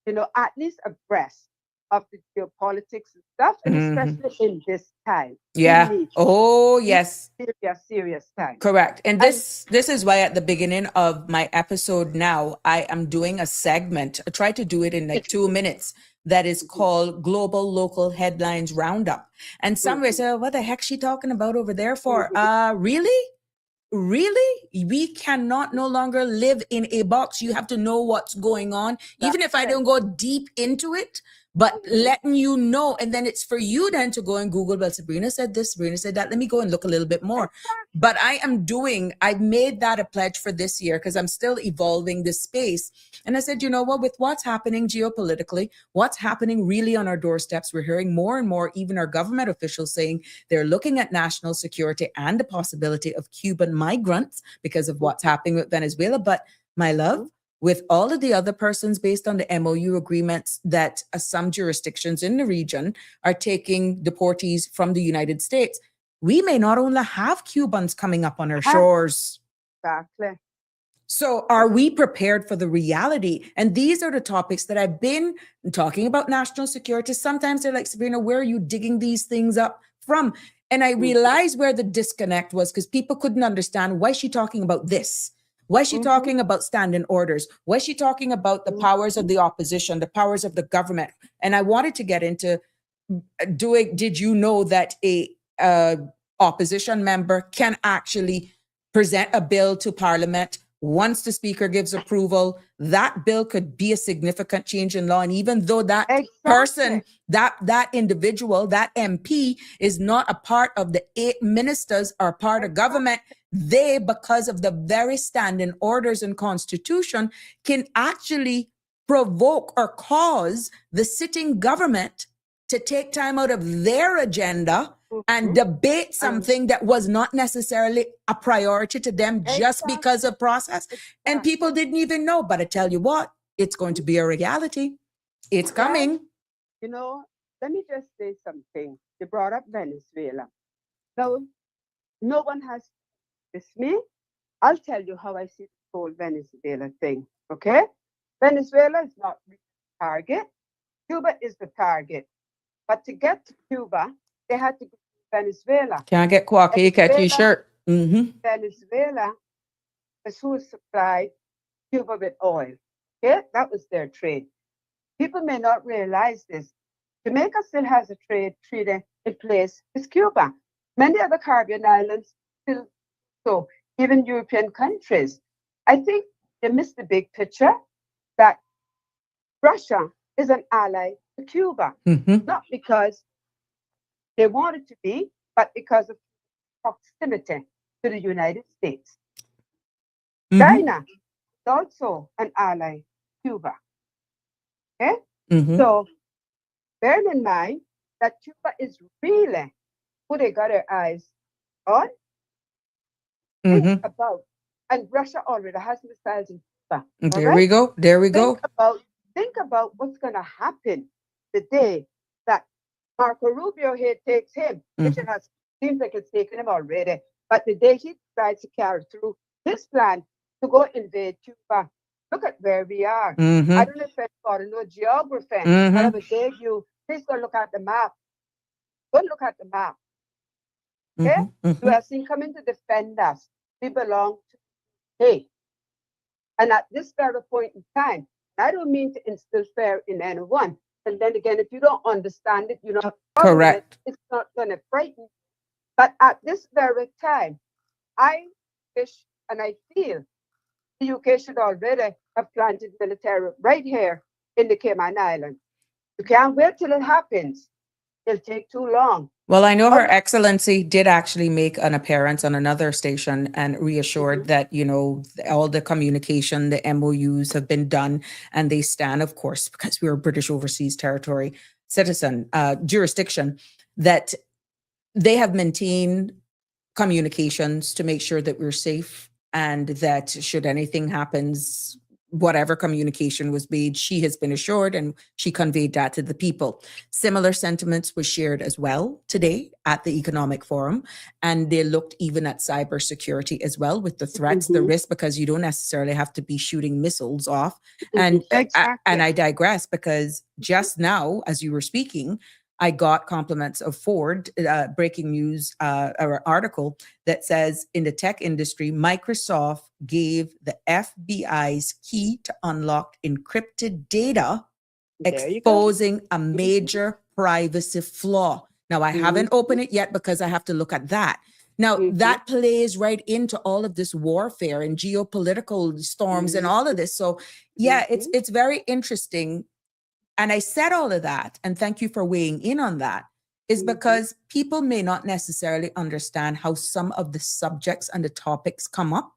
stay, at least abreast of the geopolitics and stuff, and especially in this time. Yeah. Oh, yes. Serious time. Correct. And this is why at the beginning of my episode now, I am doing a segment. I try to do it in like 2 minutes. That is called Global Local Headlines Roundup. And somebody say, what the heck she talking about over there for? Really? We cannot no longer live in a box. You have to know what's going on, even if I don't go deep into it. but letting you know, and then it's for you then to go and Google, well, Sabrina said this, Sabrina said that, let me go and look a little bit more. But I've made that a pledge for this year because I'm still evolving this space. And I said, you know what, with what's happening geopolitically, what's happening really on our doorsteps, we're hearing more and more, even our government officials saying they're looking at national security and the possibility of Cuban migrants because of what's happening with Venezuela. But my love, with all of the other persons based on the MOU agreements that some jurisdictions in the region are taking deportees from the United States, we may not only have Cubans coming up on our shores. Exactly. So are we prepared for the reality? And these are the topics that I've been talking about national security. Sometimes they're like, Sabrina, where are you digging these things up from? And I realized where the disconnect was because people couldn't understand, why is she talking about this? Why is she talking about standing orders? Why is she talking about the powers of the opposition, the powers of the government? And I wanted to get into did you know that a opposition member can actually present a bill to Parliament? Once the speaker gives approval, that bill could be a significant change in law. And even though that person, that individual, that MP is not a part of the 8 ministers or part of government, they, because of the very standing orders and constitution, can actually provoke or cause the sitting government to take time out of their agenda and debate something that was not necessarily a priority to them just because of process. And people didn't even know. But I tell you what, it's going to be a reality. It's coming. You know, let me just say something. You brought up Venezuela. Now, no one has this me. I'll tell you how I see the whole Venezuela thing. Okay? Venezuela is not the target. Cuba is the target. But to get to Cuba, they had to go to Venezuela. Can I get Quacky? Catch your shirt. Venezuela is who supplied Cuba with oil. Okay? That was their trade. People may not realize this. Jamaica still has a trade treaty in place with Cuba. Many other Caribbean islands still so, even European countries. I think they missed the big picture that Russia is an ally to Cuba, not because they wanted to be, but because of proximity to the United States. China is also an ally to Cuba. Okay? So bear in mind that Cuba is really who they got their eyes on. Think about, and Russia already has missiles in Cuba. There we go. There we go. Think about what's going to happen the day that Marco Rubio here takes him, which it seems like it's taken him already. But the day he decides to carry through his plan to go invade Cuba, look at where we are. I don't know if anybody knows geography, but I would beg you, please go look at the map. Go look at the map. Okay? You have seen coming to defend us. We belong to hey. And at this very point in time, I don't mean to instill fear in anyone. And then again, if you don't understand it, you're not correct. It's not going to frighten you. But at this very time, I wish and I feel the UK should already have planted military right here in the Cayman Islands. You can't wait till it happens. It'll take too long. Well, I know Her Excellency did actually make an appearance on another station and reassured that, you know, all the communication, the MOUs have been done and they stand, of course, because we're a British overseas territory citizen jurisdiction, that they have maintained communications to make sure that we're safe and that should anything happens, whatever communication was made, she has been assured and she conveyed that to the people. Similar sentiments were shared as well today at the Economic Forum. And they looked even at cybersecurity as well with the threats, the risk, because you don't necessarily have to be shooting missiles off. And, and I digress because just now, as you were speaking, I got compliments of Ford, breaking news or article that says in the tech industry, Microsoft gave the FBI's key to unlock encrypted data, exposing a major privacy flaw. Now, I haven't opened it yet because I have to look at that. Now, that plays right into all of this warfare and geopolitical storms and all of this. So, yeah, it's very interesting And I said all of that, and thank you for weighing in on that, is because people may not necessarily understand how some of the subjects and the topics come up,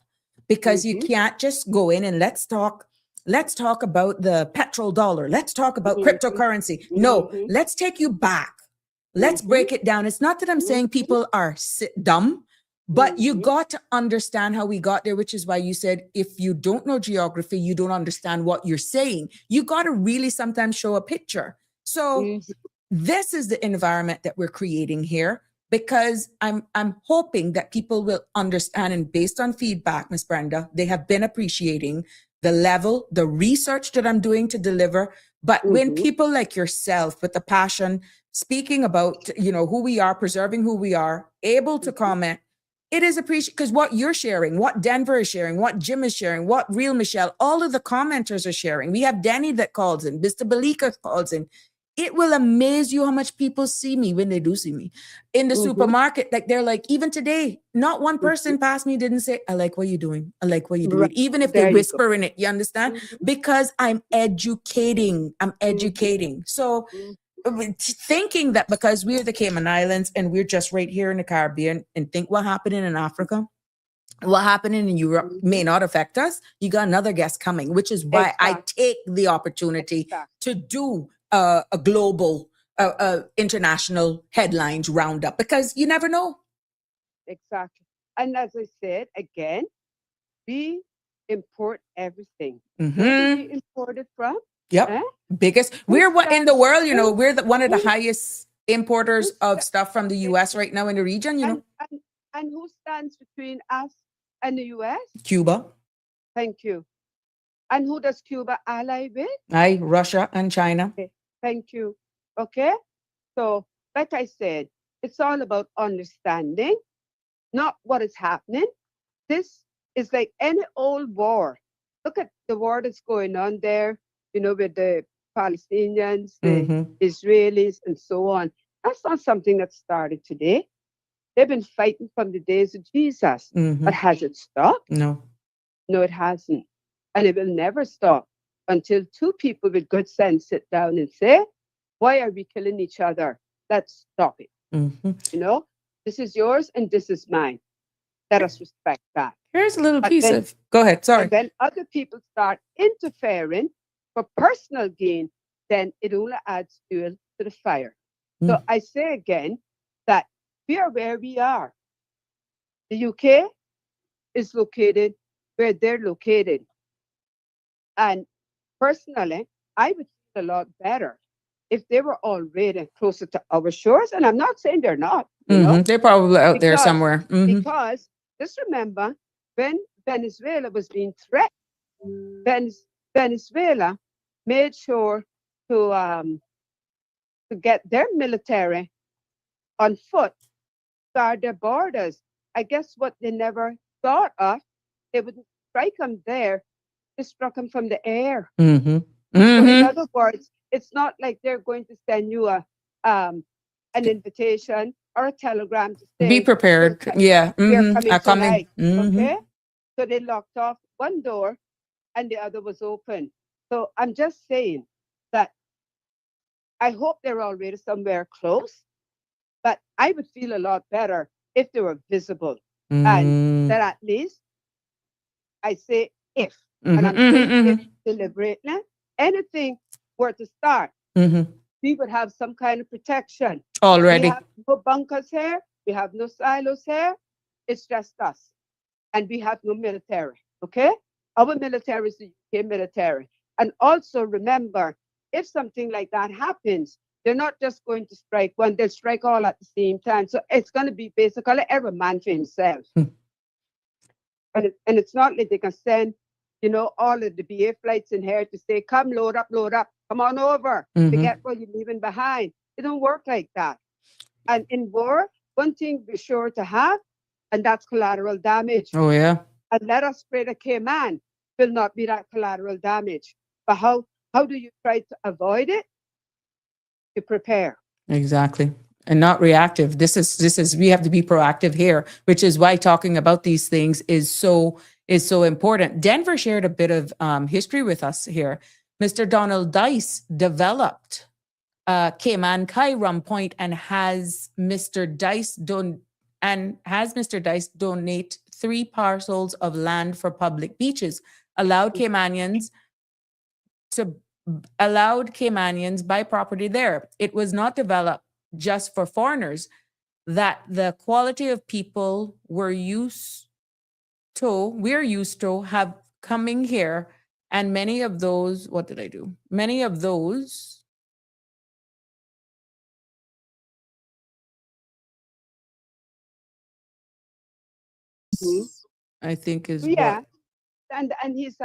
because you can't just go in and let's talk about the petrodollar. Let's talk about cryptocurrency. No, let's take you back. Let's break it down. It's not that I'm saying people are dumb, but you got to understand how we got there, which is why you said, if you don't know geography, you don't understand what you're saying. You got to really sometimes show a picture. So this is the environment that we're creating here, because I'm hoping that people will understand, and based on feedback, Miss Brenda, they have been appreciating the level, the research that I'm doing to deliver. But when people like yourself with the passion, speaking about, who we are, preserving who we are, able to comment, it is appreciated, because what you're sharing, what Denver is sharing, what Jim is sharing, what Real Michelle, all of the commenters are sharing. We have Danny that calls in, Mr. Balika calls in. It will amaze you how much people see me when they do see me in the supermarket. Like, they're like, even today, not one person passed me didn't say, I like what you're doing. I like what you're doing. Even if they whisper in it, you understand? Because I'm educating. So thinking that because we're the Cayman Islands and we're just right here in the Caribbean, and think what happening in Africa, what happening in Europe may not affect us. You got another guest coming, which is why I take the opportunity to do a global, international headlines roundup, because you never know. Exactly. And as I said, again, we import everything. Where do we import it from? Yep. Eh? Biggest. We're what in the world, we're one of the highest importers of stuff from the US right now in the region, And who stands between us and the US? Cuba. Thank you. And who does Cuba ally with? Russia and China. Okay. Thank you. Okay. So, like I said, it's all about understanding, not what is happening. This is like any old war. Look at the war that's going on there, with the Palestinians, the Israelis, and so on. That's not something that started today. They've been fighting from the days of Jesus. But has it stopped? No. No, it hasn't. And it will never stop until two people with good sense sit down and say, why are we killing each other? Let's stop it. This is yours and this is mine. Let us respect that. Here's a little piece of, go ahead, sorry. And when other people start interfering for personal gain, then it only adds fuel to the fire. So I say again that we are where we are. The UK is located where they're located. And personally, I would feel a lot better if they were already closer to our shores. And I'm not saying they're not. They're probably out there somewhere. Because just remember, when Venezuela was being threatened, Venezuela made sure to get their military on foot, guard their borders. I guess what they never thought of, they wouldn't strike them there, they struck them from the air. So in other words, it's not like they're going to send you an invitation or a telegram to say, be prepared. Yeah. We're coming coming. tonight. Okay. So they locked off one door and the other was open. So I'm just saying that I hope they're already somewhere close, but I would feel a lot better if they were visible. And that at least I say if, and I'm saying if deliberately, anything were to start, we would have some kind of protection. Already. We have no bunkers here. We have no silos here. It's just us. And we have no military, okay? Our military is the UK military. And also remember, if something like that happens, they're not just going to strike one, they'll strike all at the same time. So it's going to be basically every man for himself. And it's not like they can send, all of the BA flights in here to say, come, load up, come on over, forget what you're leaving behind. It don't work like that. And in war, one thing we're sure to have, and that's collateral damage. Oh, yeah. And let us pray that Cayman will not be that collateral damage. But how do you try to avoid it? You prepare. Exactly. And not reactive. This is we have to be proactive here, which is why talking about these things is so important. Denver shared a bit of history with us here. Mr. Donald Dice developed Cayman Rum Point and has Mr. Dice donate 3 parcels of land for public beaches, allowed Caymanians buy property there. It was not developed just for foreigners, that the quality of people we're used to have coming here, and many of those, what did I do? Many of those I think is Yeah, what and he's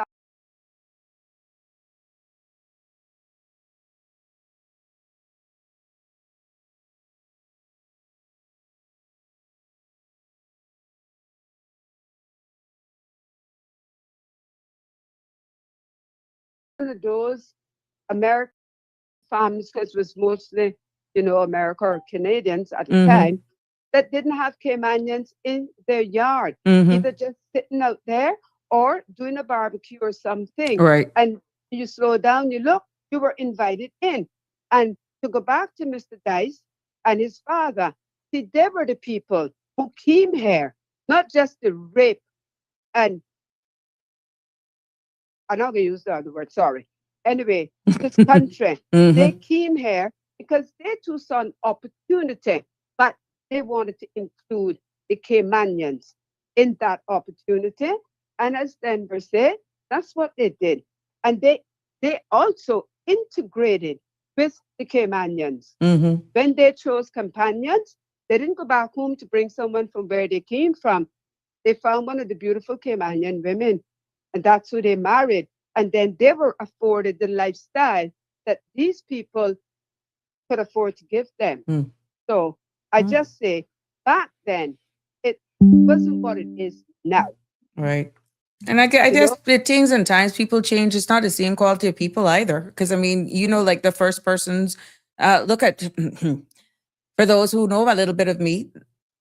one of those American farms, because it was mostly, America or Canadians at the time, that didn't have Caymanians in their yard, either just sitting out there or doing a barbecue or something. right. And you slow down, you look, you were invited in. And to go back to Mr. Dice and his father, see, they were the people who came here, not just to rape and I'm not going to use the other word, sorry. Anyway, this country, they came here because they too saw an opportunity, but they wanted to include the Caymanians in that opportunity. And as Denver said, that's what they did. And they also integrated with the Caymanians. When they chose companions, they didn't go back home to bring someone from where they came from. They found one of the beautiful Caymanian women, and that's who they married. And then they were afforded the lifestyle that these people could afford to give them. So I just say, back then, it wasn't what it is now. Right. And I guess the things and times people change. It's not the same quality of people either. Because I mean, like the first persons, look at, for those who know a little bit of me,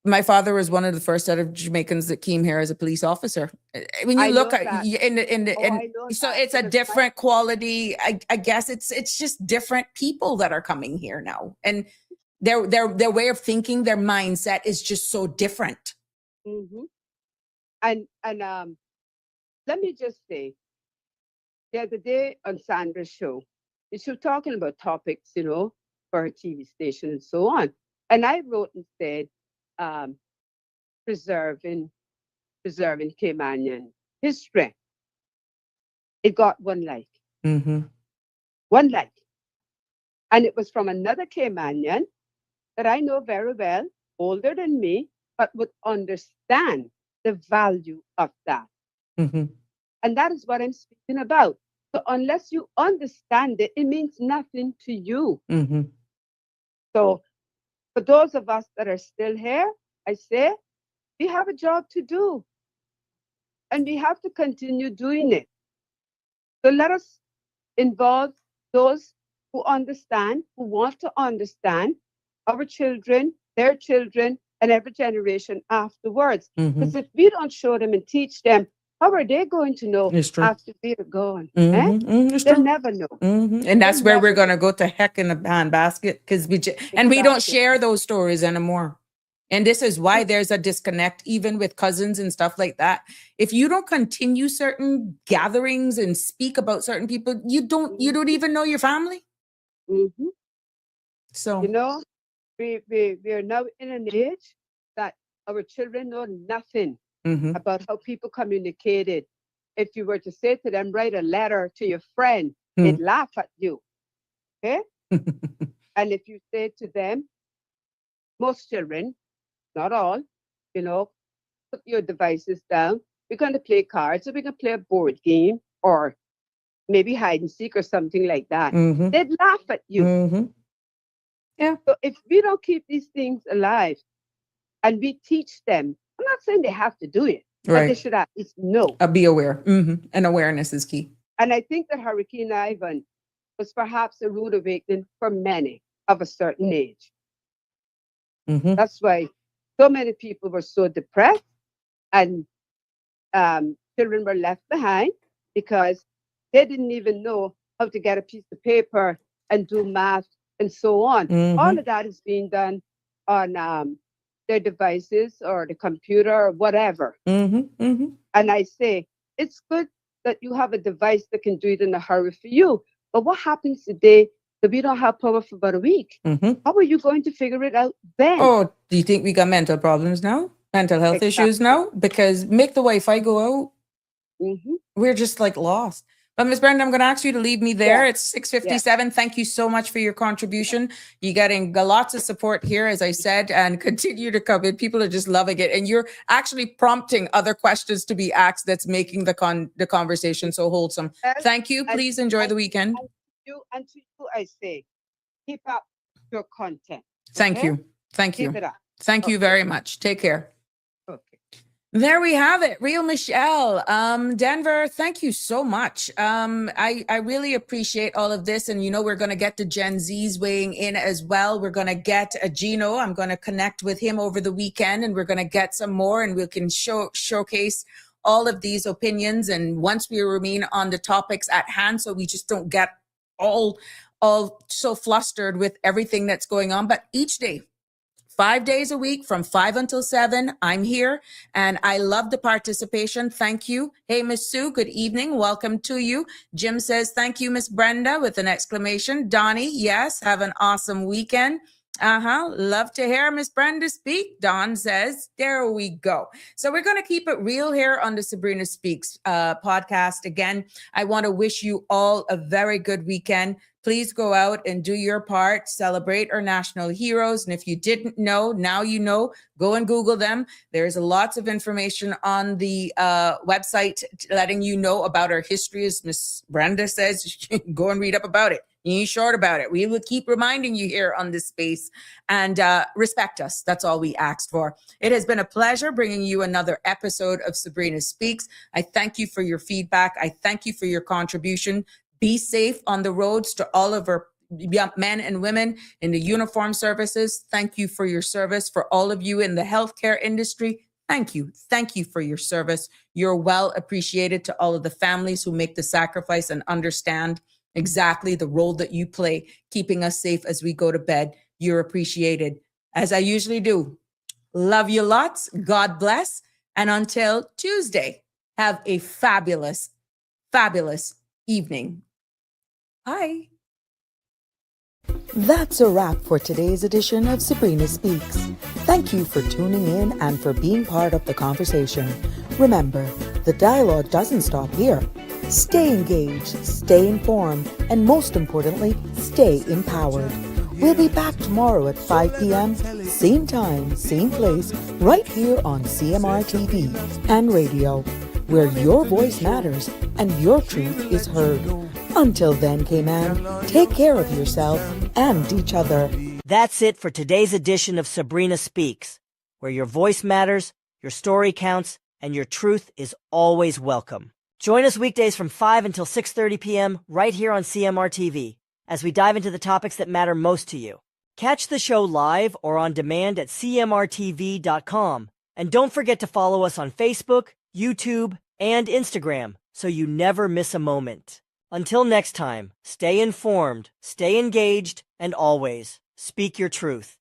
my father was one of the first set of Jamaicans that came here as a police officer. When you look at so it's a different quality. I guess it's just different people that are coming here now, and their way of thinking, their mindset is just so different. And let me just say, the other day on Sandra's show, she was talking about topics, for her TV station and so on. And I wrote and said, preserving Caymanian history. It got one like. One like. And it was from another Caymanian that I know very well, older than me, but would understand the value of that. And that is what I'm speaking about. So unless you understand it, it means nothing to you. So for those of us that are still here, I say, we have a job to do. And we have to continue doing it. So let us involve those who understand, who want to understand, our children, their children, and every generation afterwards. Because if we don't show them and teach them, how are they going to know after we're gone? They'll never know. And that's where we're going to go to heck in a handbasket, because we don't share those stories anymore. And this is why there's a disconnect, even with cousins and stuff like that. If you don't continue certain gatherings and speak about certain people, you don't even know your family. So we are now in an age that our children know nothing about how people communicated. If you were to say to them, write a letter to your friend, they'd laugh at you. Okay? And if you say to them, most children, not all, put your devices down. We're going to play cards, or we're going to play a board game, or maybe hide and seek or something like that. They'd laugh at you. Yeah. So if we don't keep these things alive and we teach them, I'm not saying they have to do it, but they should at least know. Be aware. And awareness is key. And I think that Hurricane Ivan was perhaps a rude awakening for many of a certain age. That's why so many people were so depressed, and children were left behind because they didn't even know how to get a piece of paper and do math and so on. All of that is being done on their devices or the computer or whatever. And I say, it's good that you have a device that can do it in a hurry for you. But what happens today that we don't have power for about a week? How are you going to figure it out then? Oh, do you think we got mental problems now? Mental health issues now? Because make the Wi-Fi go out. We're just like lost. But Ms. Brenda, I'm going to ask you to leave me there. It's 6:57. Thank you so much for your contribution. You're getting lots of support here, as I said, and continue to come in. People are just loving it. And you're actually prompting other questions to be asked that's making the conversation so wholesome. Thank you. Please enjoy the weekend. And to you, I say, keep up your content. Thank you. Thank you. Keep it up. Thank you very much. Take care. Okay. There we have it. Real Michelle. Denver, thank you so much. I really appreciate all of this. And, you know, we're going to get to Gen Z's weighing in as well. We're going to get a Gino. I'm going to connect with him over the weekend and we're going to get some more and we can showcase all of these opinions. And once we remain on the topics at hand, so we just don't get all so flustered with everything that's going on. But each day, 5 days a week from 5 until 7. I'm here and I love the participation. Thank you. Hey, Miss Sue, good evening. Welcome to you. Jim says, thank you, Miss Brenda, with an exclamation. Donnie, yes, have an awesome weekend. Love to hear Miss Brenda speak. Don says, there we go. So we're going to keep it real here on the Sabrina Speaks podcast. Again, I want to wish you all a very good weekend. Please go out and do your part, celebrate our national heroes. And if you didn't know, now you know, go and Google them. There's lots of information on the website letting you know about our history. As Miss Brenda says, go and read up about it. You ain't short about it. We will keep reminding you here on this space and respect us. That's all we asked for. It has been a pleasure bringing you another episode of Sabrina Speaks. I thank you for your feedback. I thank you for your contribution. Be safe on the roads to all of our men and women in the uniform services. Thank you for your service. For all of you in the healthcare industry, thank you. Thank you for your service. You're well appreciated. To all of the families who make the sacrifice and understand exactly the role that you play, keeping us safe as we go to bed. You're appreciated. As I usually do, love you lots. God bless. And until Tuesday, have a fabulous, fabulous evening. Bye. That's a wrap for today's edition of Sabrina Speaks. Thank you for tuning in and for being part of the conversation. Remember, the dialogue doesn't stop here. Stay engaged, stay informed, and most importantly, stay empowered. We'll be back tomorrow at 5 p.m., same time, same place, right here on CMR TV and radio, where your voice matters and your truth is heard. Until then, Cayman, take care of yourself and each other. That's it for today's edition of Sabrina Speaks, where your voice matters, your story counts, and your truth is always welcome. Join us weekdays from 5 until 6:30 p.m. right here on CMR TV as we dive into the topics that matter most to you. Catch the show live or on demand at cmrtv.com. And don't forget to follow us on Facebook, YouTube, and Instagram so you never miss a moment. Until next time, stay informed, stay engaged, and always speak your truth.